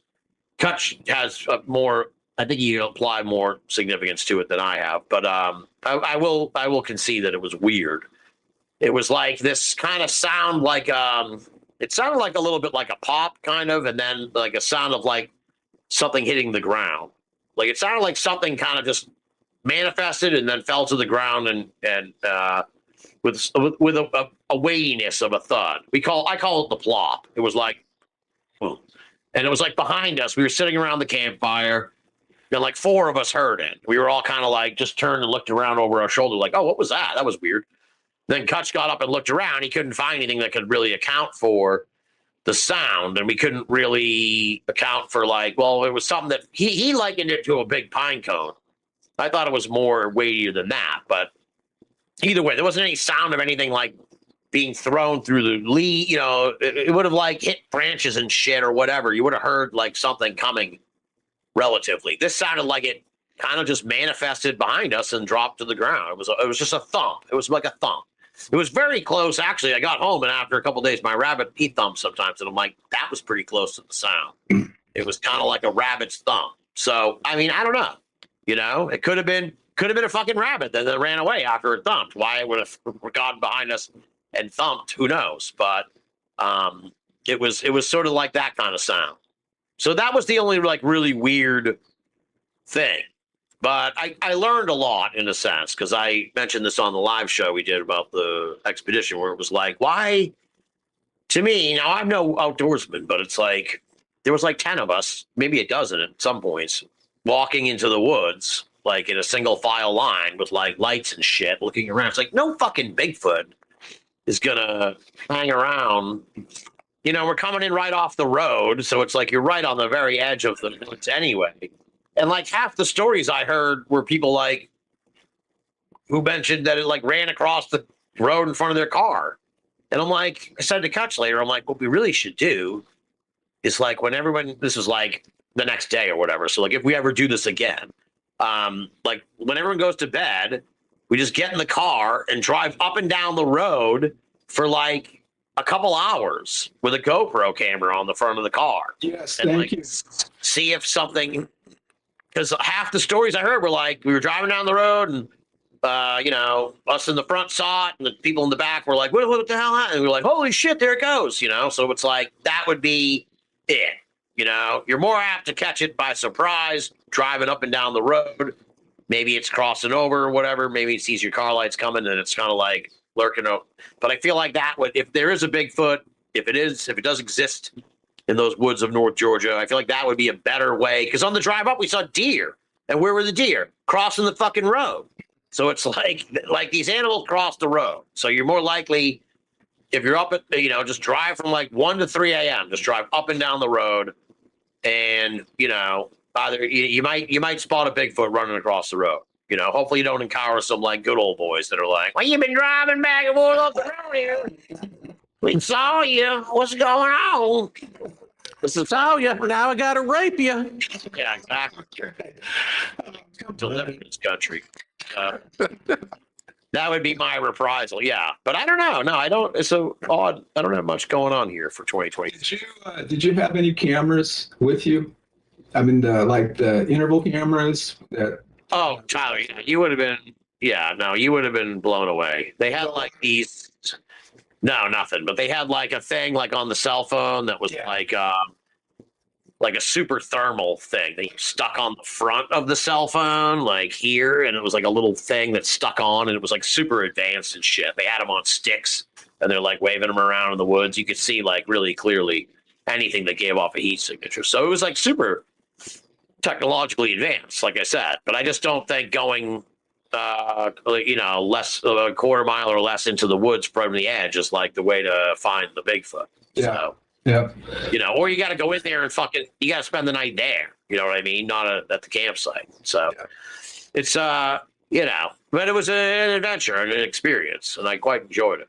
Kutch has more. I think you apply more significance to it than I have, but I will concede that it was weird. It was like this kind of sound, like it sounded like a little bit like a pop, kind of, and then like a sound of like something hitting the ground. Like it sounded like something kind of just manifested and then fell to the ground and with a weightiness of a thud. I call it the plop. It was like, boom. And it was like behind us. We were sitting around the campfire, and like four of us heard it. We were all kind of like just turned and looked around over our shoulder, like, oh, what was that? That was weird. Then Kutch got up and looked around. He couldn't find anything that could really account for the sound, and we couldn't really account for like, well, it was something that he likened it to a big pine cone. I thought it was more weightier than that, but either way, there wasn't any sound of anything like being thrown through the leaf. You know, it would have like hit branches and shit or whatever. You would have heard like something coming relatively. This sounded like it kind of just manifested behind us and dropped to the ground. It was just a thump. It was like a thump. It was very close, actually. I got home, and after a couple of days, my rabbit, he thumps sometimes, and I'm like, that was pretty close to the sound. It was kind of like a rabbit's thump. So, I mean, I don't know. You know, it could have been a fucking rabbit that ran away after it thumped. Why it would have gotten behind us and thumped, who knows? But it was sort of like that kind of sound. So that was the only like really weird thing. But I learned a lot in a sense, because I mentioned this on the live show we did about the expedition, where it was like, why, to me, now I'm no outdoorsman, but it's like there was like 10 of us, maybe a dozen at some points, walking into the woods, like in a single file line with like lights and shit, looking around. It's like no fucking Bigfoot is gonna hang around. You know, we're coming in right off the road, so it's like you're right on the very edge of the woods anyway. And like half the stories I heard were people like who mentioned that it like ran across the road in front of their car. And I'm like, I said to Kutch later, I'm like, what we really should do is like when everyone, this was like the next day or whatever. So like if we ever do this again, like when everyone goes to bed, we just get in the car and drive up and down the road for like a couple hours with a GoPro camera on the front of the car. Yes, and thank like you. see if something, because half the stories I heard were like we were driving down the road and you know, us in the front saw it and the people in the back were like, what the hell happened? And we were like, holy shit, there it goes, you know. So it's like that would be it. You know, you're more apt to catch it by surprise driving up and down the road. Maybe it's crossing over or whatever. Maybe it sees your car lights coming and it's kind of like lurking up. But I feel like that would, if there is a Bigfoot, if it does exist in those woods of North Georgia, I feel like that would be a better way. Because on the drive up, we saw deer. And where were the deer? Crossing the fucking road. So it's like these animals cross the road. So you're more likely, if you're up at, you know, just drive from like 1 to 3 a.m., just drive up and down the road. And, you know, either you might spot a Bigfoot running across the road. You know, hopefully you don't encounter some like good old boys that are like, well, you've been driving back and forth up the road here. We saw you. What's going on? This is how you. Now I got to rape you. Yeah, exactly. To live in this country. That would be my reprisal. Yeah. But I don't know. No, I don't. It's so odd. I don't have much going on here for 2020. Did you have any cameras with you? I mean, the interval cameras that. Oh, Tyler, you would have been. Yeah, no, you would have been blown away. They had like these. No, nothing. But they had like a thing like on the cell phone that was like a super thermal thing that you stuck on the front of the cell phone, like here, and it was like a little thing that stuck on, and it was like super advanced and shit. They had them on sticks, and they're like waving them around in the woods. You could see like really clearly anything that gave off a heat signature. So it was like super technologically advanced, like I said. But I just don't think going, you know, less a quarter mile or less into the woods from the edge is like the way to find the Bigfoot. Yeah. So, yeah. You know, or you got to go in there and you got to spend the night there. You know what I mean? Not at the campsite. So it's, you know, but it was an adventure and an experience, and I quite enjoyed it.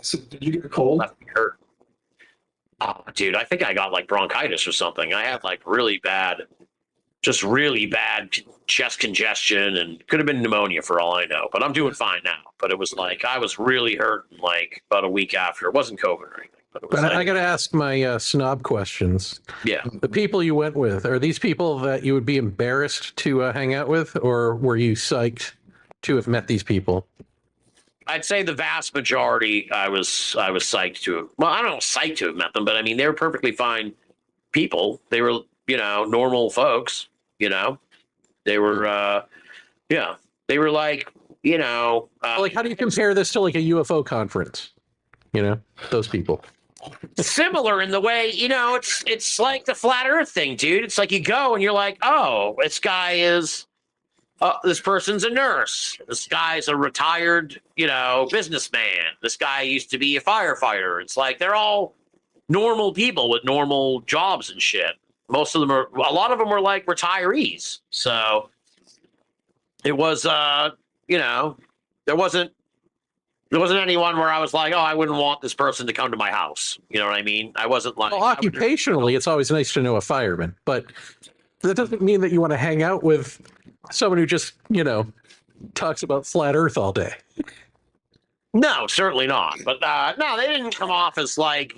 So did you get a cold? Left me hurt. Oh, dude, I think I got like bronchitis or something. I had like really bad just really bad chest congestion, and could have been pneumonia for all I know. But I'm doing fine now. But it was like I was really hurting like about a week after. It wasn't COVID or anything. But it was But like, I got to ask my snob questions. yeah. The people you went with, are these people that you would be embarrassed to hang out with, or were you psyched to have met these people? I'd say the vast majority I was psyched to have, well, I don't know, psyched to have met them, but I mean, they were perfectly fine people. They were, normal folks, they were, they were like, Like, how do you compare this to like a UFO conference? Those people. similar in the way, it's like the flat earth thing, dude. It's like you go and you're like, oh, this person's a nurse. This guy's a retired, businessman. This guy used to be a firefighter. It's like they're all normal people with normal jobs and shit. A lot of them were like retirees. So it was, there wasn't anyone where I was like, oh, I wouldn't want this person to come to my house. You know what I mean? I wasn't like. Well, occupationally, it's always nice to know a fireman, but that doesn't mean that you want to hang out with someone who just, talks about flat Earth all day. No, certainly not. But no, they didn't come off as like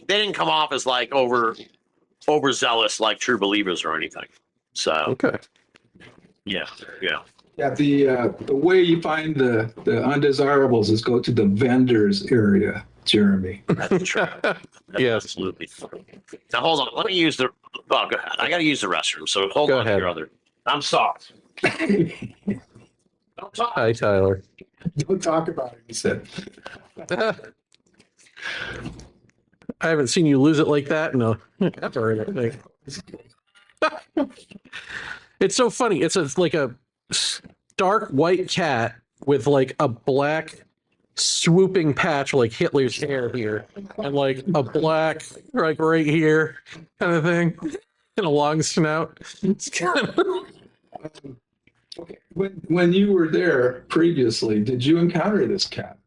overzealous like true believers or anything. So Okay. yeah. Yeah, the way you find the undesirables is go to the vendors area, Jeremy. That's true. That's Yes. absolutely. Now hold on. Let me use the. Oh, go ahead. I got to use the restroom. So hold Go on to ahead. your other. I'm sorry. Don't talk. Hi, Tyler. Don't talk about it, he said. I haven't seen you lose it like that in ever. I think. It's so funny. It's like a stark white cat with like a black swooping patch like Hitler's hair here, and like a black like right here kind of thing, and a long snout. It's kind of... Okay. When you were there previously, did you encounter this cat?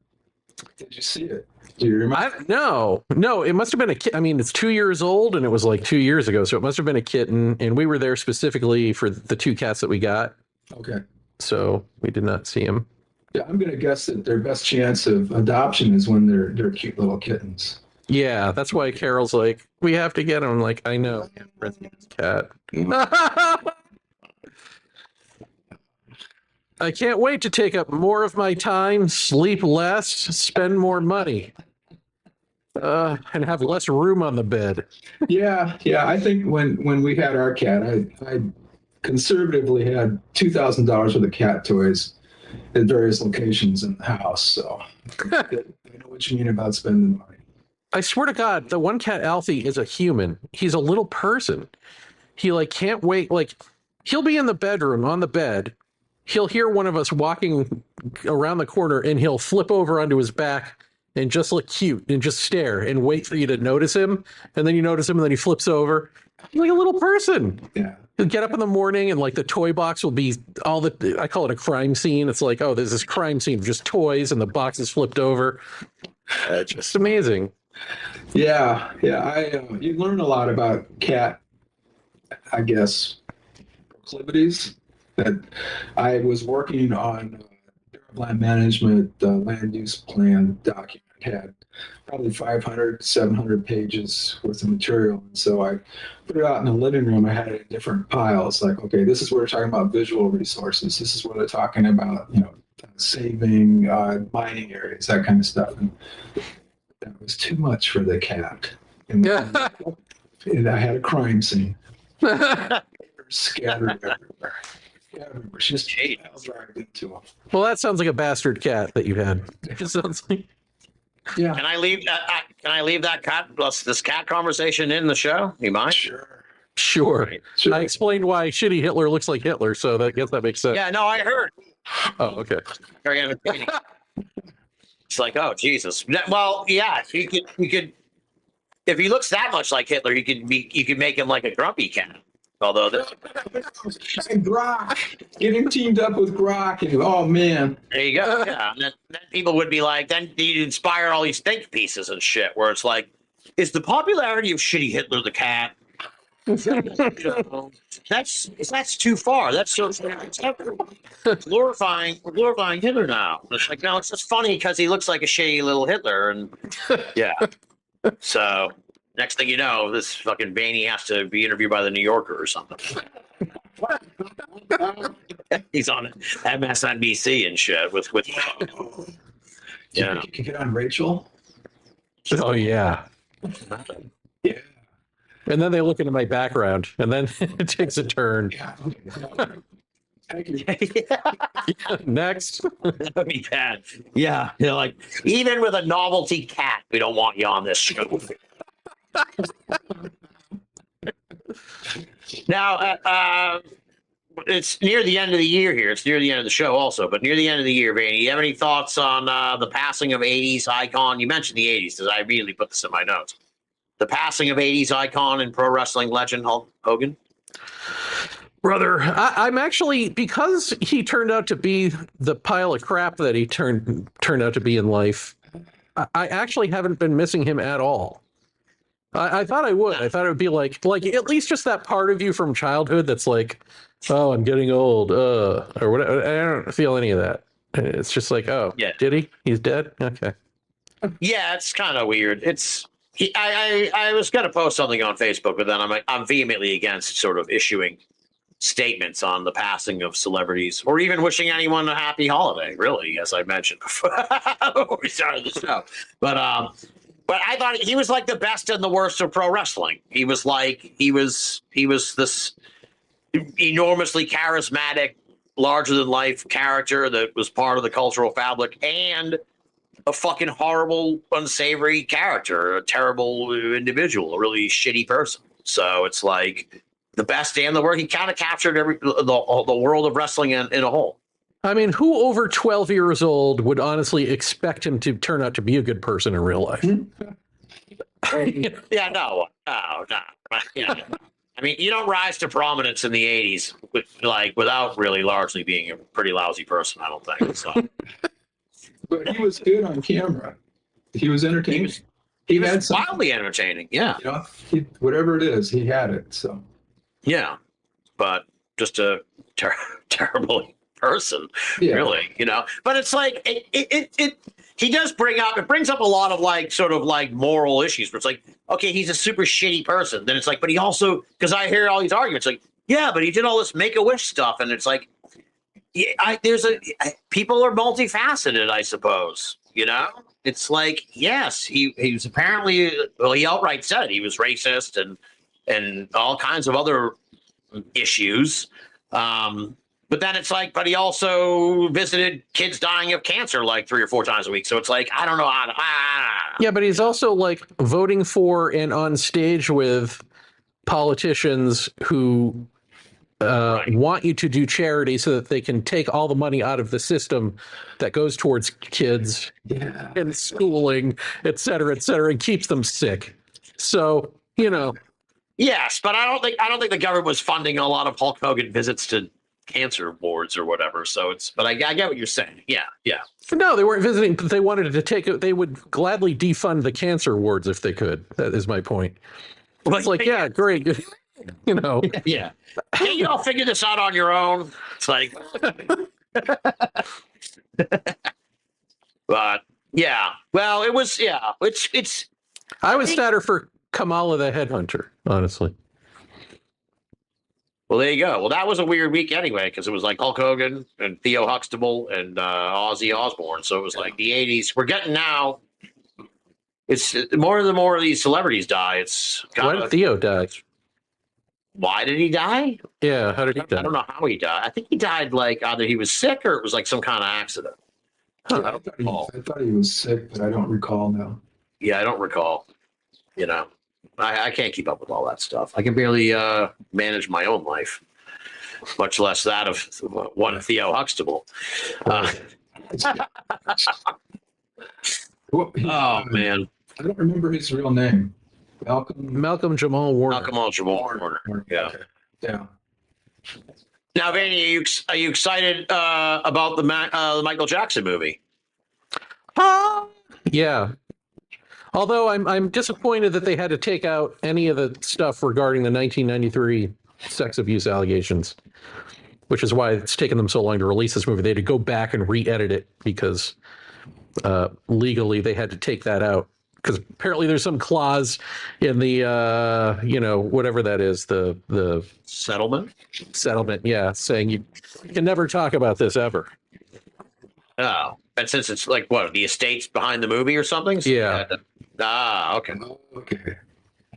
Did you see it? Do you remember? No, it must have been a kid. I mean, it's 2 years old, and it was like 2 years ago, so it must have been a kitten. And we were there specifically for the two cats that we got, Okay. so we did not see him. Yeah, I'm gonna guess that their best chance of adoption is when they're cute little kittens. Yeah, that's why Carol's like, we have to get him. I'm like, I know, this cat. I can't wait to take up more of my time, sleep less, spend more money, and have less room on the bed. Yeah. I think when we had our cat, I conservatively had $2,000 worth of cat toys at various locations in the house. So I know what you mean about spending money. I swear to God, the one cat Alfie is a human. He's a little person. He like can't wait. Like he'll be in the bedroom on the bed. He'll hear one of us walking around the corner and he'll flip over onto his back and just look cute and just stare and wait for you to notice him. And then you notice him and then he flips over like a little person. Yeah. He'll get up in the morning and like the toy box will be I call it a crime scene. It's like, oh, there's this crime scene of just toys and the box is flipped over. It's just amazing. Yeah. You learn a lot about cat, I guess, proclivities. That I was working on land management, land use plan document, had probably 500, 700 pages worth of material. And so I put it out in the living room. I had it in different piles. Like, okay, this is where we're talking about visual resources. This is where they're talking about, saving mining areas, that kind of stuff. And that was too much for the cat. And I had a crime scene. Scattered everywhere. Yeah, it's just dragged into them. Well, that sounds like a bastard cat that you had. It just sounds like. Yeah. Can I leave that cat this cat conversation in the show? You mind? Sure. I explained why Shitty Hitler looks like Hitler, so I guess that makes sense. Yeah, no, I heard. Oh, okay. It's like, oh Jesus. Well, yeah, you could if he looks that much like Hitler, you could make him like a grumpy cat. Although and Grok, get him teamed up with Grok, and oh man, there you go. Yeah, and then people would be like, then you'd inspire all these think pieces and shit. Where it's like, is the popularity of Shitty Hitler the cat That's too far. That's so glorifying. We're glorifying Hitler now. It's like, no, it's just funny because he looks like a shitty little Hitler, and yeah. So next thing you know, this fucking Vaeni has to be interviewed by the New Yorker or something. He's on MSNBC and shit with Yeah. You can get on Rachel. Oh yeah. Yeah. And then they look into my background, and then it takes a turn. Yeah. Thank you. Next. That'd be bad. Yeah, like even with a novelty cat, we don't want you on this show. Now, it's near the end of the year here. It's near the end of the show also, but near the end of the year, Vaeni, you have any thoughts on the passing of 80s icon? You mentioned the 80s, because I immediately put this in my notes. The passing of 80s icon and pro wrestling legend Hulk Hogan? Brother, I'm actually, because he turned out to be the pile of crap that he turned out to be in life, I actually haven't been missing him at all. I thought I would. I thought it would be like at least just that part of you from childhood that's like, oh, I'm getting old, or whatever. I don't feel any of that. It's just like, oh, yeah. Did he? He's dead? Okay. Yeah, it's kind of weird. I was going to post something on Facebook, but then I'm vehemently against sort of issuing statements on the passing of celebrities or even wishing anyone a happy holiday, really, as I mentioned before we started the show. But I thought he was like the best and the worst of pro wrestling. He was this enormously charismatic, larger than life character that was part of the cultural fabric, and a fucking horrible, unsavory character, a terrible individual, a really shitty person. So it's like the best and the worst. He kind of captured the world of wrestling in a whole. I mean, who over 12 years old would honestly expect him to turn out to be a good person in real life? Yeah, no. Yeah. I mean, you don't rise to prominence in the 80s without really largely being a pretty lousy person, I don't think. So. But he was good on camera. He was entertaining. He was wildly entertaining. Yeah. You know, whatever it is, he had it. So. Yeah, but just a terrible person, really, you know. But it's like he does brings up a lot of sort of moral issues. Where it's like, okay, he's a super shitty person. Then it's like, but he also, because I hear all these arguments, like, yeah, but he did all this Make-A-Wish stuff, and it's like, yeah, people are multifaceted, I suppose. You know, it's like, yes, he was apparently, he outright said he was racist and all kinds of other issues. But then it's like, but he also visited kids dying of cancer 3 or 4 times a week. So it's like, I don't know how to. Yeah, but he's also voting for and on stage with politicians who want you to do charity so that they can take all the money out of the system that goes towards kids and schooling, et cetera, and keeps them sick. So, you know. Yes, but I don't think the government was funding a lot of Hulk Hogan visits to cancer wards or whatever. So but I get what you're saying. Yeah. No, they weren't visiting, but they wanted to take it. They would gladly defund the cancer wards if they could. That is my point. It's like, yeah, great. You know. Yeah. Hey, you all figure this out on your own. It's like, but yeah. Well, it was, yeah. It's. I was sadder for Kamala the Headhunter, honestly. Well, there you go. Well, that was a weird week anyway, because it was like Hulk Hogan and Theo Huxtable and Ozzy Osbourne. So it was like the 80s. We're getting now. It's more of these celebrities die. It's why did Theo die? Why did he die? Yeah, how did he die? I don't know how he died. I think he died either he was sick or it was some kind of accident. Huh, I thought he was sick, but I don't recall now. Yeah, I don't recall. You know, I can't keep up with all that stuff. I can barely manage my own life, much less that of one Theo Huxtable. Oh, man. I don't remember his real name. Malcolm Jamal Warner. Malcolm Jamal Warner. Yeah. Yeah. Now, Vaeni, are you excited about the Michael Jackson movie? Yeah. Although I'm disappointed that they had to take out any of the stuff regarding the 1993 sex abuse allegations, which is why it's taken them so long to release this movie. They had to go back and re-edit it because legally they had to take that out. Because apparently there's some clause in the, whatever that is, the Settlement? Settlement, yeah, saying you can never talk about this ever. Oh. And since it's like, what, the estate's behind the movie or something? So Yeah. Okay. Okay.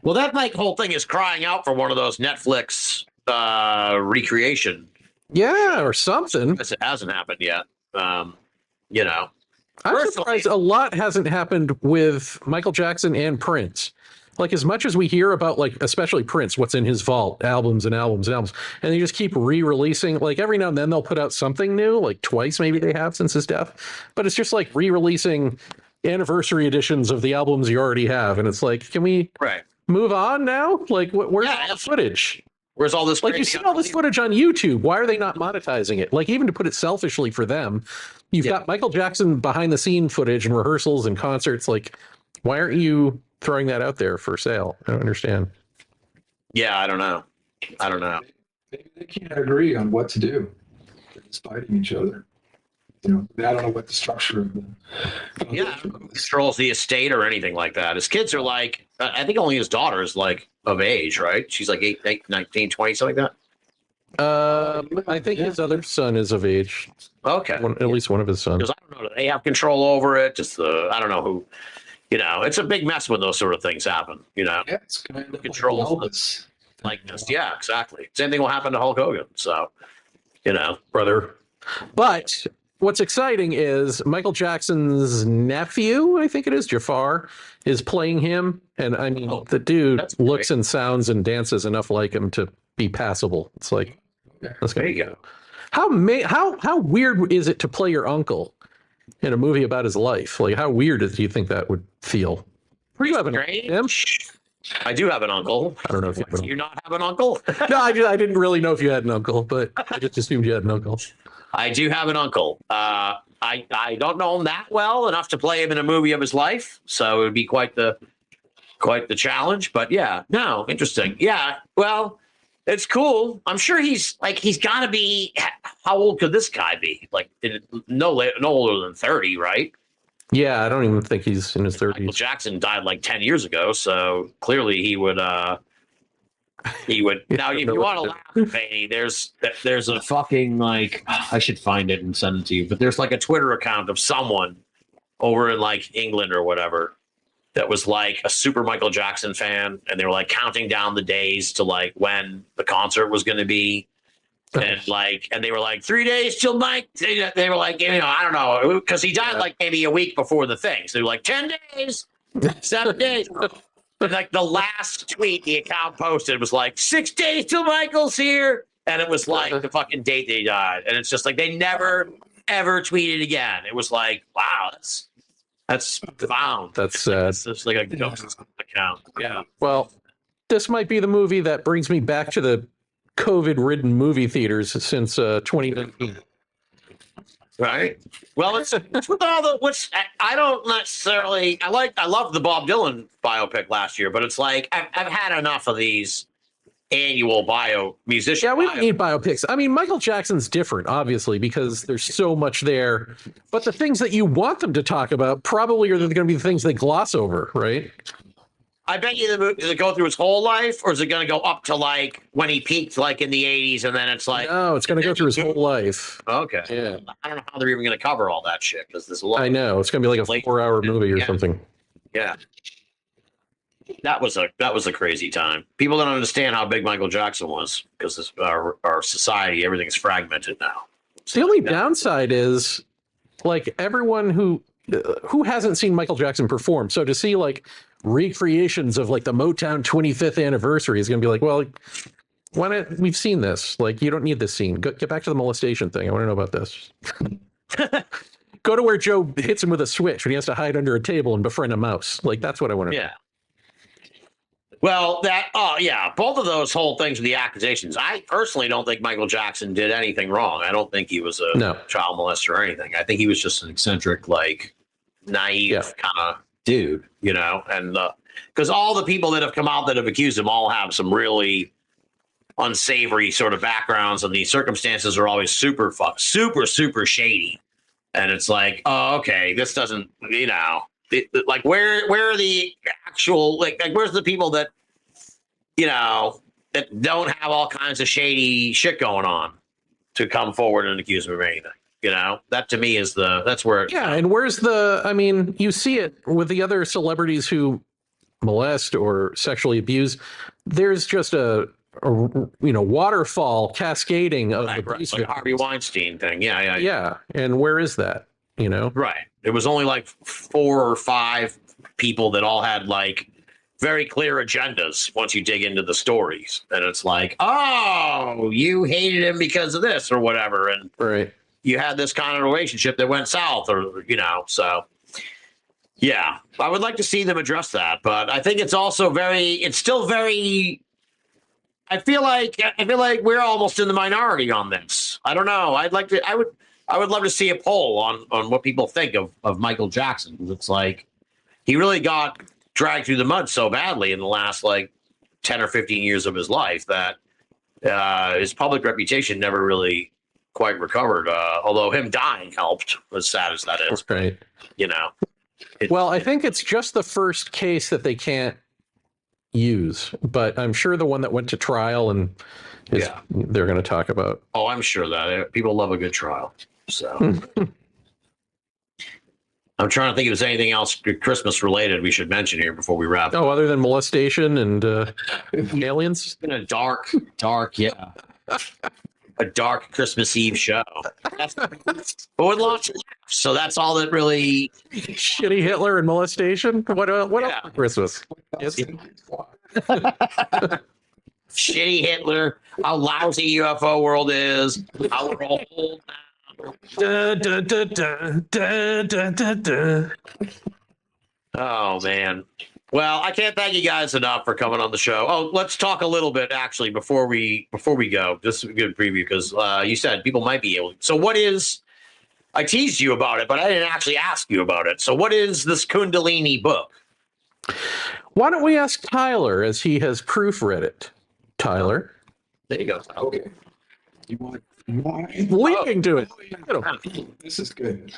Well, that like whole thing is crying out for one of those Netflix recreation. Yeah, or something. It hasn't happened yet. I'm Personally- surprised a lot hasn't happened with Michael Jackson and Prince. Like, as much as we hear about, like, especially Prince, what's in his vault, albums and albums and albums, and they just keep re-releasing, like, every now and then they'll put out something new, like twice maybe they have since his death, but it's just like re-releasing anniversary editions of the albums you already have, and it's like, can we move on now? Like, where's all the footage? Where's all this? Like, you see all this footage on YouTube. Why are they not monetizing it? Like, even to put it selfishly for them, you've got Michael Jackson behind the scene footage and rehearsals and concerts. Like, why aren't you throwing that out there for sale? I don't understand. Yeah, I don't know. Maybe they can't agree on what to do. They're just fighting each other. I don't know what the structure of the controls the estate or anything like that. His kids are like, I think only his daughter is like of age, right? She's like 8, 19, 20, something like that. I think his other son is of age. Okay. At least one of his sons. Because I don't know, do they have control over it? Just I don't know who. It's a big mess when those sort of things happen. Yeah, it's kind of controls like Elvis. like this. Yeah, exactly. Same thing will happen to Hulk Hogan. So, brother. But what's exciting is Michael Jackson's nephew, I think it is, Jafar, is playing him. And I mean, the dude looks and sounds and dances enough like him to be passable. It's like, there you go. How weird is it to play your uncle in a movie about his life? Like, how weird do you think that would feel? Pretty you have an uncle, I do have an uncle. I don't know if Do you not have an uncle? No, I didn't really know if you had an uncle, but I just assumed you had an uncle. I do have an uncle. I don't know him that well enough to play him in a movie of his life, so it would be quite the challenge. But yeah, no, interesting. Yeah, well, it's cool. I'm sure he's got to be. How old could this guy be? Like, no older than 30, right? Yeah, I don't even think he's in his 30s. Michael Jackson died like 10 years ago, so clearly he would. Now, if you want to laugh, Vaeni, there's a fucking like I should find it and send it to you, but there's like a Twitter account of someone over in like England or whatever that was like a super Michael Jackson fan, and they were like counting down the days to like when the concert was going to be. And they were like 3 days till Mike. They were like, I don't know, because he died like maybe a week before the thing. So they were like 10 days, 7 days. And like the last tweet the account posted was like 6 days till Michael's here. And it was like the fucking date they died. And it's just like they never, ever tweeted again. It was like, wow, that's profound. That's sad. It's like a ghost account. Yeah. Well, this might be the movie that brings me back to the COVID-ridden movie theaters since 2019. Right. Well, it's with all the I don't necessarily. I love the Bob Dylan biopic last year, but it's like I've had enough of these annual musician. Yeah, we don't need biopics. I mean, Michael Jackson's different, obviously, because there's so much there. But the things that you want them to talk about probably are going to be the things they gloss over, right? I bet you does it go through his whole life, or is it going to go up to like when he peaked, like in the 80s, and then it's like no, it's going to go through his whole life. Okay, yeah. I don't know how they're even going to cover all that shit because there's a lot. I know it's going to be like a 4-hour movie or something. Yeah, that was a crazy time. People don't understand how big Michael Jackson was because our society, everything's fragmented now. The only downside is like everyone who hasn't seen Michael Jackson perform. So to see like recreations of like the Motown 25th anniversary is going to be like, well, why not? We've seen this. Like, you don't need this scene. Get back to the molestation thing. I want to know about this. Go to where Joe hits him with a switch when he has to hide under a table and befriend a mouse. Like, that's what I want to know. Yeah. Well, both of those whole things with the accusations. I personally don't think Michael Jackson did anything wrong. I don't think he was a child molester or anything. I think he was just an eccentric, like naive kind of dude, and because all the people that have come out that have accused him all have some really unsavory sort of backgrounds, and these circumstances are always super shady. And it's like, oh, okay, this doesn't, like where are the actual, like where's the people that, that don't have all kinds of shady shit going on to come forward and accuse him of anything? That to me is that's where. Yeah. And where's you see it with the other celebrities who molest or sexually abuse. There's just a waterfall cascading of abuse. Like Harvey Weinstein thing. Yeah. And where is that? Right. It was only like 4 or 5 people that all had like very clear agendas once you dig into the stories. And it's like, oh, you hated him because of this or whatever. And right. You had this kind of relationship that went south or, so. Yeah, I would like to see them address that. But I think it's also still very. I feel like we're almost in the minority on this. I don't know. I would love to see a poll on what people think of Michael Jackson. It's like he really got dragged through the mud so badly in the last like 10 or 15 years of his life that his public reputation never really quite recovered. Although him dying helped, as sad as that is. Right. I think it's just the first case that they can't use, but I'm sure the one that went to trial and they're going to talk about. Oh, I'm sure that people love a good trial. So I'm trying to think if there's anything else Christmas related we should mention here before we wrap. Oh, other than molestation and aliens? It's been a dark, a dark Christmas Eve show. But with lots of laughs, so that's all that really. Shitty Hitler and molestation. What else for Christmas? Shitty Hitler. How lousy UFO world is. How we're all old now. Oh man. Well, I can't thank you guys enough for coming on the show. Oh, let's talk a little bit actually before we go. Just a good preview because you said people might be able. So what is? I teased you about it, but I didn't actually ask you about it. So what is this Kundalini book? Why don't we ask Tyler as he has proofread it? Tyler, there you go. Okay. You want mine? Leaping to it. This is good.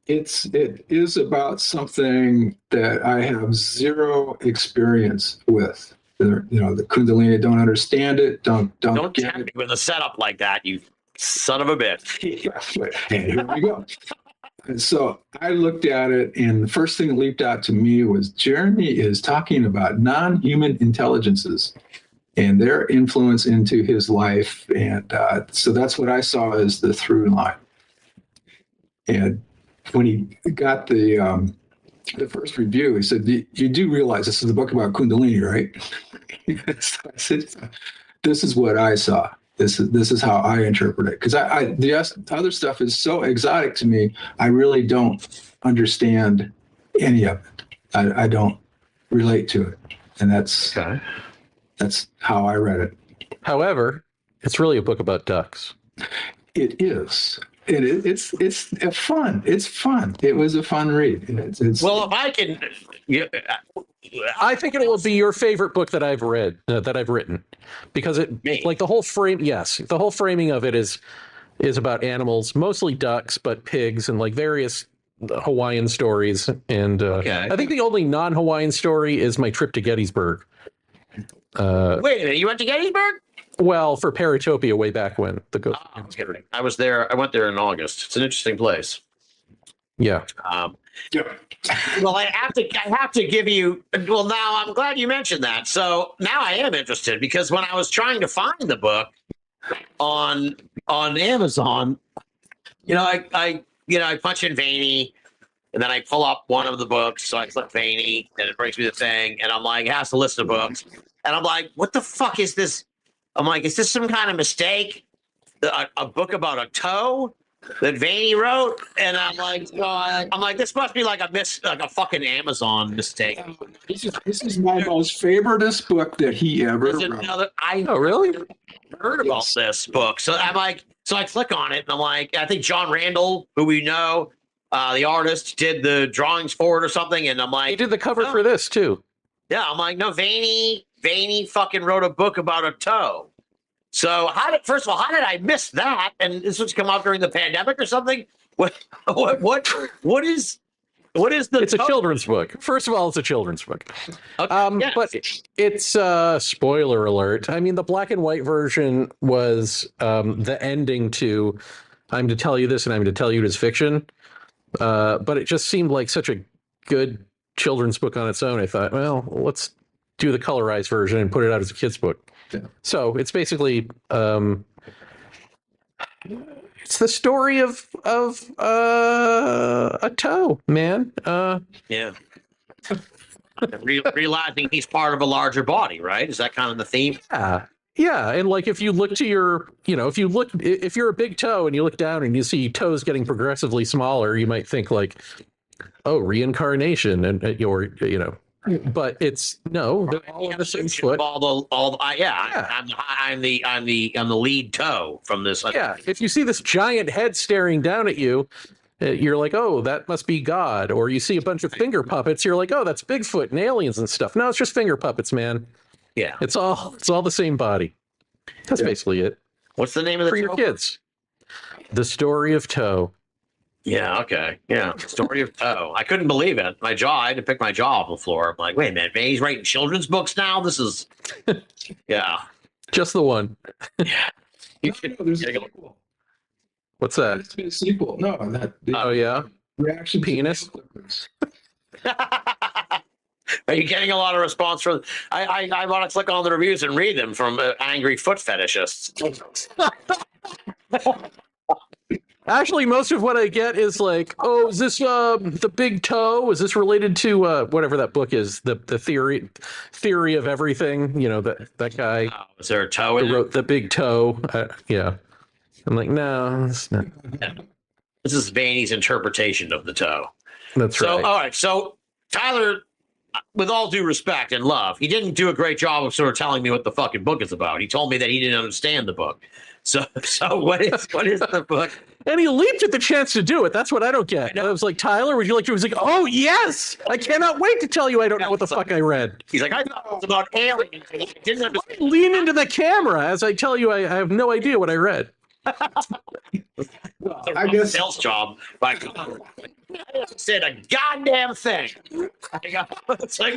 It is about something that I have zero experience with. The Kundalini, don't understand it. Don't get it. With a setup like that, you son of a bitch. Hey, here we go. And so I looked at it, and the first thing that leaped out to me was Jeremy is talking about non-human intelligences and their influence into his life. And so that's what I saw as the through line. And when he got the first review, he said, you do realize this is a book about Kundalini, right? So I said, this is what I saw. This is how I interpret it. Because the other stuff is so exotic to me, I really don't understand any of it. I don't relate to it. And that's how I read it. However, it's really a book about ducks. It is. It's fun. It's fun. It was a fun read. Well, if I can, I think it will be your favorite book that I've read, that I've written, because like the whole frame. Yes, the whole framing of it is about animals, mostly ducks, but pigs and like various Hawaiian stories. And I think the only non-Hawaiian story is my trip to Gettysburg. Wait a minute, you went to Gettysburg? Well, for Paratopia way back when. I was there. I went there in August. It's an interesting place. Yeah. Well, I have to give you. Well, now I'm glad you mentioned that. So now I am interested because when I was trying to find the book on Amazon, I punch in Vaeni, and then I pull up one of the books. So I click Vaeni, and it brings me the thing, and I'm like, it has a list of books, and I'm like, what the fuck is this? I'm like, is this some kind of mistake? A book about a toe that Vaeni wrote? And I'm like, this must be like a fucking Amazon mistake. This is my most favoriteest book that he ever wrote. Oh, really? Heard about this book. So I'm like, so I click on it and I'm like, I think John Randall, who we know, The artist did the drawings for it or something, and I'm like, He did the cover no. for this too. Yeah, I'm like, no, Vaeni fucking wrote a book about a toe. So first of all, how did I miss that? And this was come out during the pandemic or something? What is the It's a toe? children's book. First of all, it's a children's book. Okay, yes. But it's spoiler alert. I mean, the black and white version was the ending to I'm to tell you this and I'm to tell you it is fiction. But it just seemed like such a good children's book on its own. I thought, well, let's do the colorized version and put it out as a kid's book. Yeah. So it's basically it's the story of a toe, man. Yeah. Realizing he's part of a larger body, right? Is that kind of the theme? Yeah, and like if you look to your, if you're a big toe and you look down and you see toes getting progressively smaller, you might think like, oh, reincarnation, and but it's no, they're all on the same foot. I'm the lead toe from this. Yeah, if you see this giant head staring down at you, you're like, oh, that must be God. Or you see a bunch of finger puppets, you're like, oh, that's Bigfoot and aliens and stuff. No, it's just finger puppets, man. Yeah, it's all the same body. That's basically it. What's the name of the for your kids? The Story of Toe. Yeah. Okay. Yeah. Story of Toe. I couldn't believe it. I had to pick my jaw off the floor. I'm like, wait a minute, man, he's writing children's books now. This is, yeah, just the one. Yeah. There's a sequel. What's that? It's been a sequel. No, Oh yeah, reaction penis. Are you getting a lot of response from? I want to click on the reviews and read them from angry foot fetishists. Actually, most of what I get is like, oh, is this the big toe? Is this related to whatever that book is? The theory of everything. You know, that guy. Is there a toe in who wrote The Big Toe? Yeah. I'm like, no, it's not. This is Vaeni's interpretation of the toe. That's right. So, all right. So, Tyler, with all due respect and love, he didn't do a great job of sort of telling me what the fucking book is about. He told me that he didn't understand the book. So what is the book? And he leaped at the chance to do it. That's what I don't get. I was like, Tyler, would you like to? He was like, oh, yes. I cannot wait to tell you I don't know what the fuck I read. He's like, I thought it was about aliens. He didn't understand. Lean into the camera as I tell you I have no idea what I read. Well, I guess sales job. I said a goddamn thing. It's like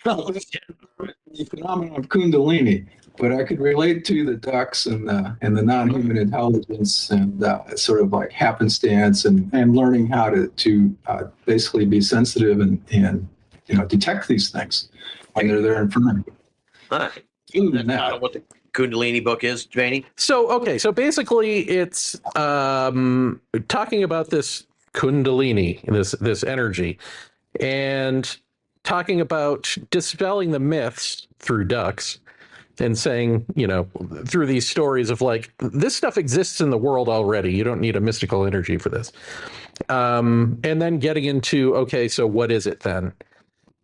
the phenomenon of Kundalini, but I could relate to the ducks and the non-human intelligence and sort of like happenstance and learning how to basically be sensitive and detect these things when they're there in front of you. Right. Other than that, what the Kundalini book is, Vaeni? So basically it's talking about this Kundalini, this energy, and talking about dispelling the myths through ducks and saying, through these stories of like, this stuff exists in the world already. You don't need a mystical energy for this. And then getting into, okay, so what is it then?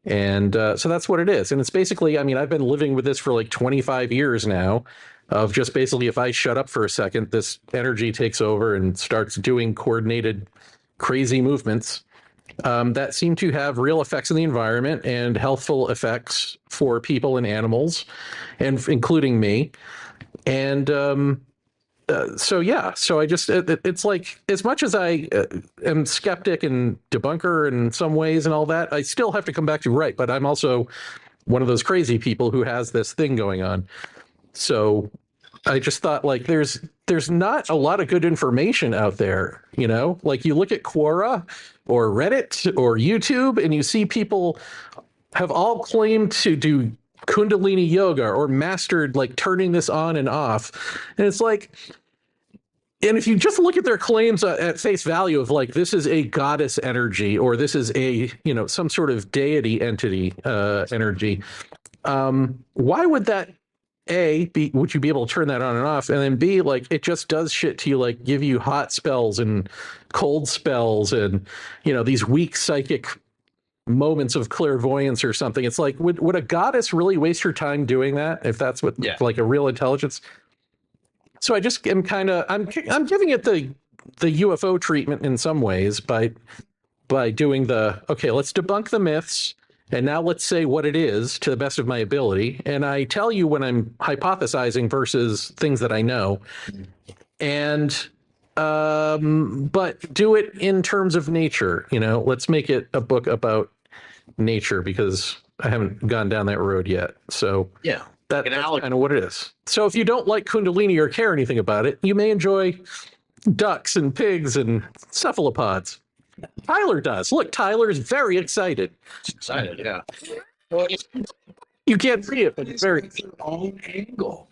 And so that's what it is. And it's basically, I mean, I've been living with this for like 25 years now of just basically, if I shut up for a second, this energy takes over and starts doing coordinated, crazy movements that seem to have real effects in the environment and healthful effects for people and animals, and including me. And so I just, it's like, as much as I am skeptic and debunker in some ways and all that, I still have to come back to right. But I'm also one of those crazy people who has this thing going on. So I just thought, like, there's not a lot of good information out there, like you look at Quora or Reddit or YouTube and you see people have all claimed to do Kundalini yoga or mastered like turning this on and off. And it's like, and if you just look at their claims at face value of like, this is a goddess energy, or this is a, some sort of deity entity energy, why would that would you be able to turn that on and off? And then B, like, it just does shit to you, like give you hot spells and cold spells and, these weak psychic moments of clairvoyance or something. It's like, would a goddess really waste her time doing that if that's what like a real intelligence? So I just am kind of, I'm giving it the UFO treatment in some ways by by doing okay, let's debunk the myths. And now let's say what it is to the best of my ability. And I tell you when I'm hypothesizing versus things that I know. And, but do it in terms of nature. Let's make it a book about nature because I haven't gone down that road yet. So Yeah. that's kind of what it is. So if you don't like Kundalini or care anything about it, you may enjoy ducks and pigs and cephalopods. Tyler does. Look, Tyler is very excited. Excited, yeah. You can't see it, but it's very. Their own angle,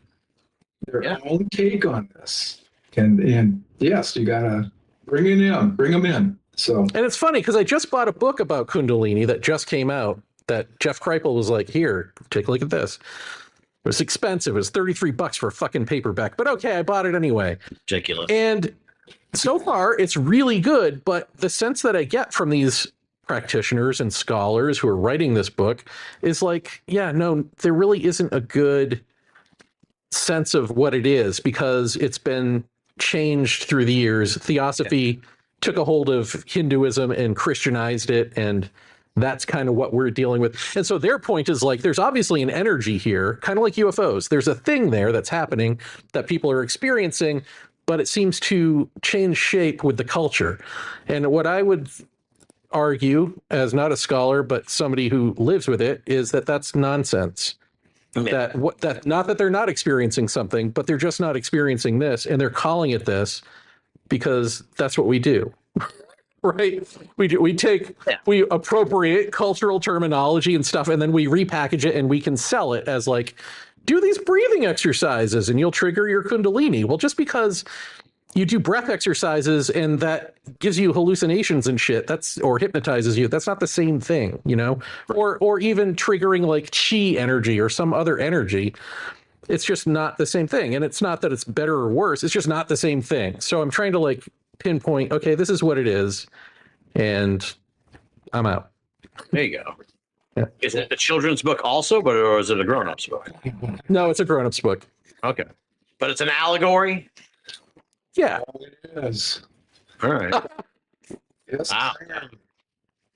their own take on this, and yes, you gotta bring them in. So, and it's funny because I just bought a book about Kundalini that just came out. That Jeff Kripal was like, "Here, take a look at this." It was expensive. It was $33 for a fucking paperback, but okay, I bought it anyway. Ridiculous. And so far, it's really good, but the sense that I get from these practitioners and scholars who are writing this book is like, yeah, no, there really isn't a good sense of what it is because it's been changed through the years. Theosophy took a hold of Hinduism and Christianized it, and that's kind of what we're dealing with. And so their point is like, there's obviously an energy here, kind of like UFOs. There's a thing there that's happening that people are experiencing, but it seems to change shape with the culture. And what I would argue, as not a scholar, but somebody who lives with it, is that that's nonsense. Yeah. That not that they're not experiencing something, but they're just not experiencing this, and they're calling it this because that's what we do. Right? We appropriate cultural terminology and stuff, and then we repackage it and we can sell it as like, do these breathing exercises and you'll trigger your Kundalini. Well, just because you do breath exercises and that gives you hallucinations and shit, or hypnotizes you, that's not the same thing, or even triggering like chi energy or some other energy. It's just not the same thing. And it's not that it's better or worse. It's just not the same thing. So I'm trying to like pinpoint, okay, this is what it is. And I'm out. There you go. Yeah. Is it a children's book also, or is it a grown-up's book? No, it's a grown-up's book. Okay. But it's an allegory? Yeah. it is. All right. Yes. Wow.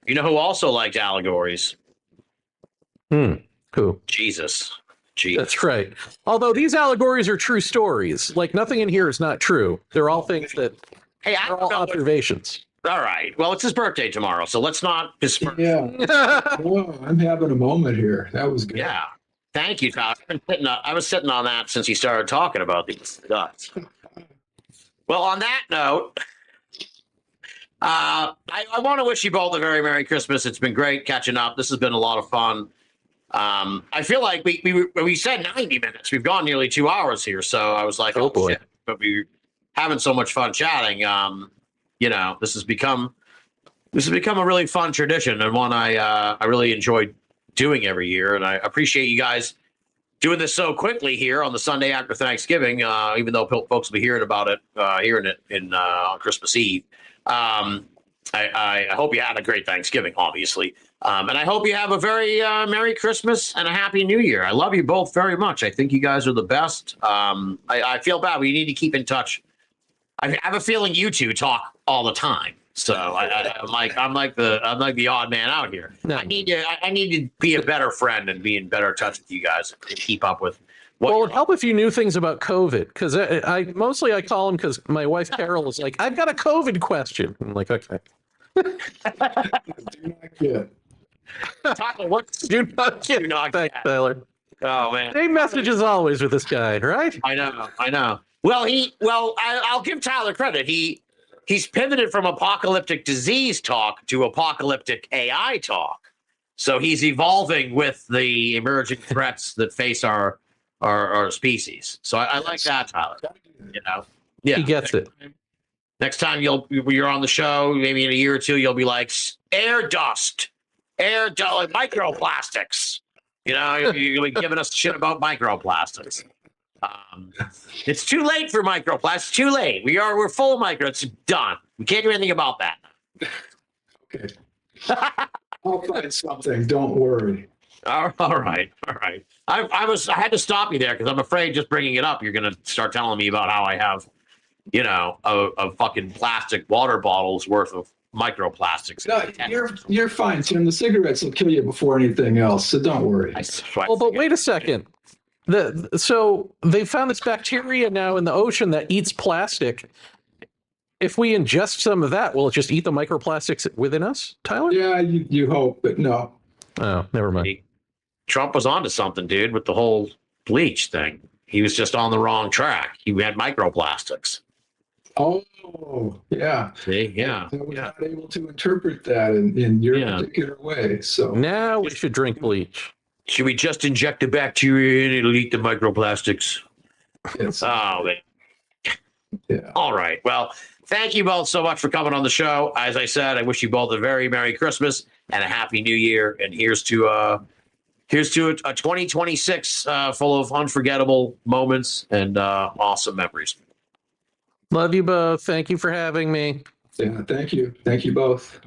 You know who also liked allegories? Who? Jesus. That's right. Although these allegories are true stories. Like nothing in here is not true. They're all things that are all observations. All right. Well, it's his birthday tomorrow, so let's not disperse. Yeah. Oh, I'm having a moment here. That was good. Yeah. Thank you, Tyler. I was sitting on that since he started talking about these guys. Well, on that note, I want to wish you both a very Merry Christmas. It's been great catching up. This has been a lot of fun. I feel like we said 90 minutes. We've gone nearly 2 hours here, so I was like, oh boy. Shit. But we're having so much fun chatting. This has become a really fun tradition and one I really enjoy doing every year, and I appreciate you guys doing this so quickly here on the Sunday after Thanksgiving. Even though folks will be hearing about it, on Christmas Eve. I hope you had a great Thanksgiving, obviously, and I hope you have a very Merry Christmas and a Happy New Year. I love you both very much. I think you guys are the best. I feel bad. We need to keep in touch. I have a feeling you two talk all the time. So I'm like the odd man out here. No. I need to be a better friend and be in better touch with you guys and keep up with. Well, it'd help if you knew things about COVID, because I mostly Call him because my wife Carol is like, I've got a COVID question. I'm like, okay. Do not get. Tyler, what? Do not get. Thanks, Tyler. Oh man. Same message as always with this guy, right? I know. Well, I'll give Tyler credit. He's pivoted from apocalyptic disease talk to apocalyptic AI talk. So he's evolving with the emerging threats that face our species. So I like that, Tyler. Yeah, he gets it. Next time you're on the show, maybe in a year or two, you'll be like air dust, like microplastics. You'll be giving us shit about microplastics. It's too late for microplastics. Too late. We're full of micro. It's done. We can't do anything about that. Okay. I'll find something. Don't worry. All right. I had to stop you there because I'm afraid just bringing it up, you're going to start telling me about how I have, a fucking plastic water bottles worth of microplastics. No, you're fine, Tim. The cigarettes will kill you before anything else, so don't worry. Oh, but wait a second. So they found this bacteria now in the ocean that eats plastic. If we ingest some of that, will it just eat the microplastics within us, Tyler? Yeah, you hope, but no. Oh, never mind. Trump was onto something, dude, with the whole bleach thing. He was just on the wrong track. He had microplastics. Oh, yeah. See, yeah. I was not able to interpret that in your particular way. So Now we should drink bleach. Should we just inject the bacteria in and it'll eat the microplastics? it's, Yeah. All right. Well, thank you both so much for coming on the show. As I said, I wish you both a very Merry Christmas and a Happy New Year. And here's to a 2026 full of unforgettable moments and awesome memories. Love you both. Thank you for having me. yeah, thank you. Thank you both.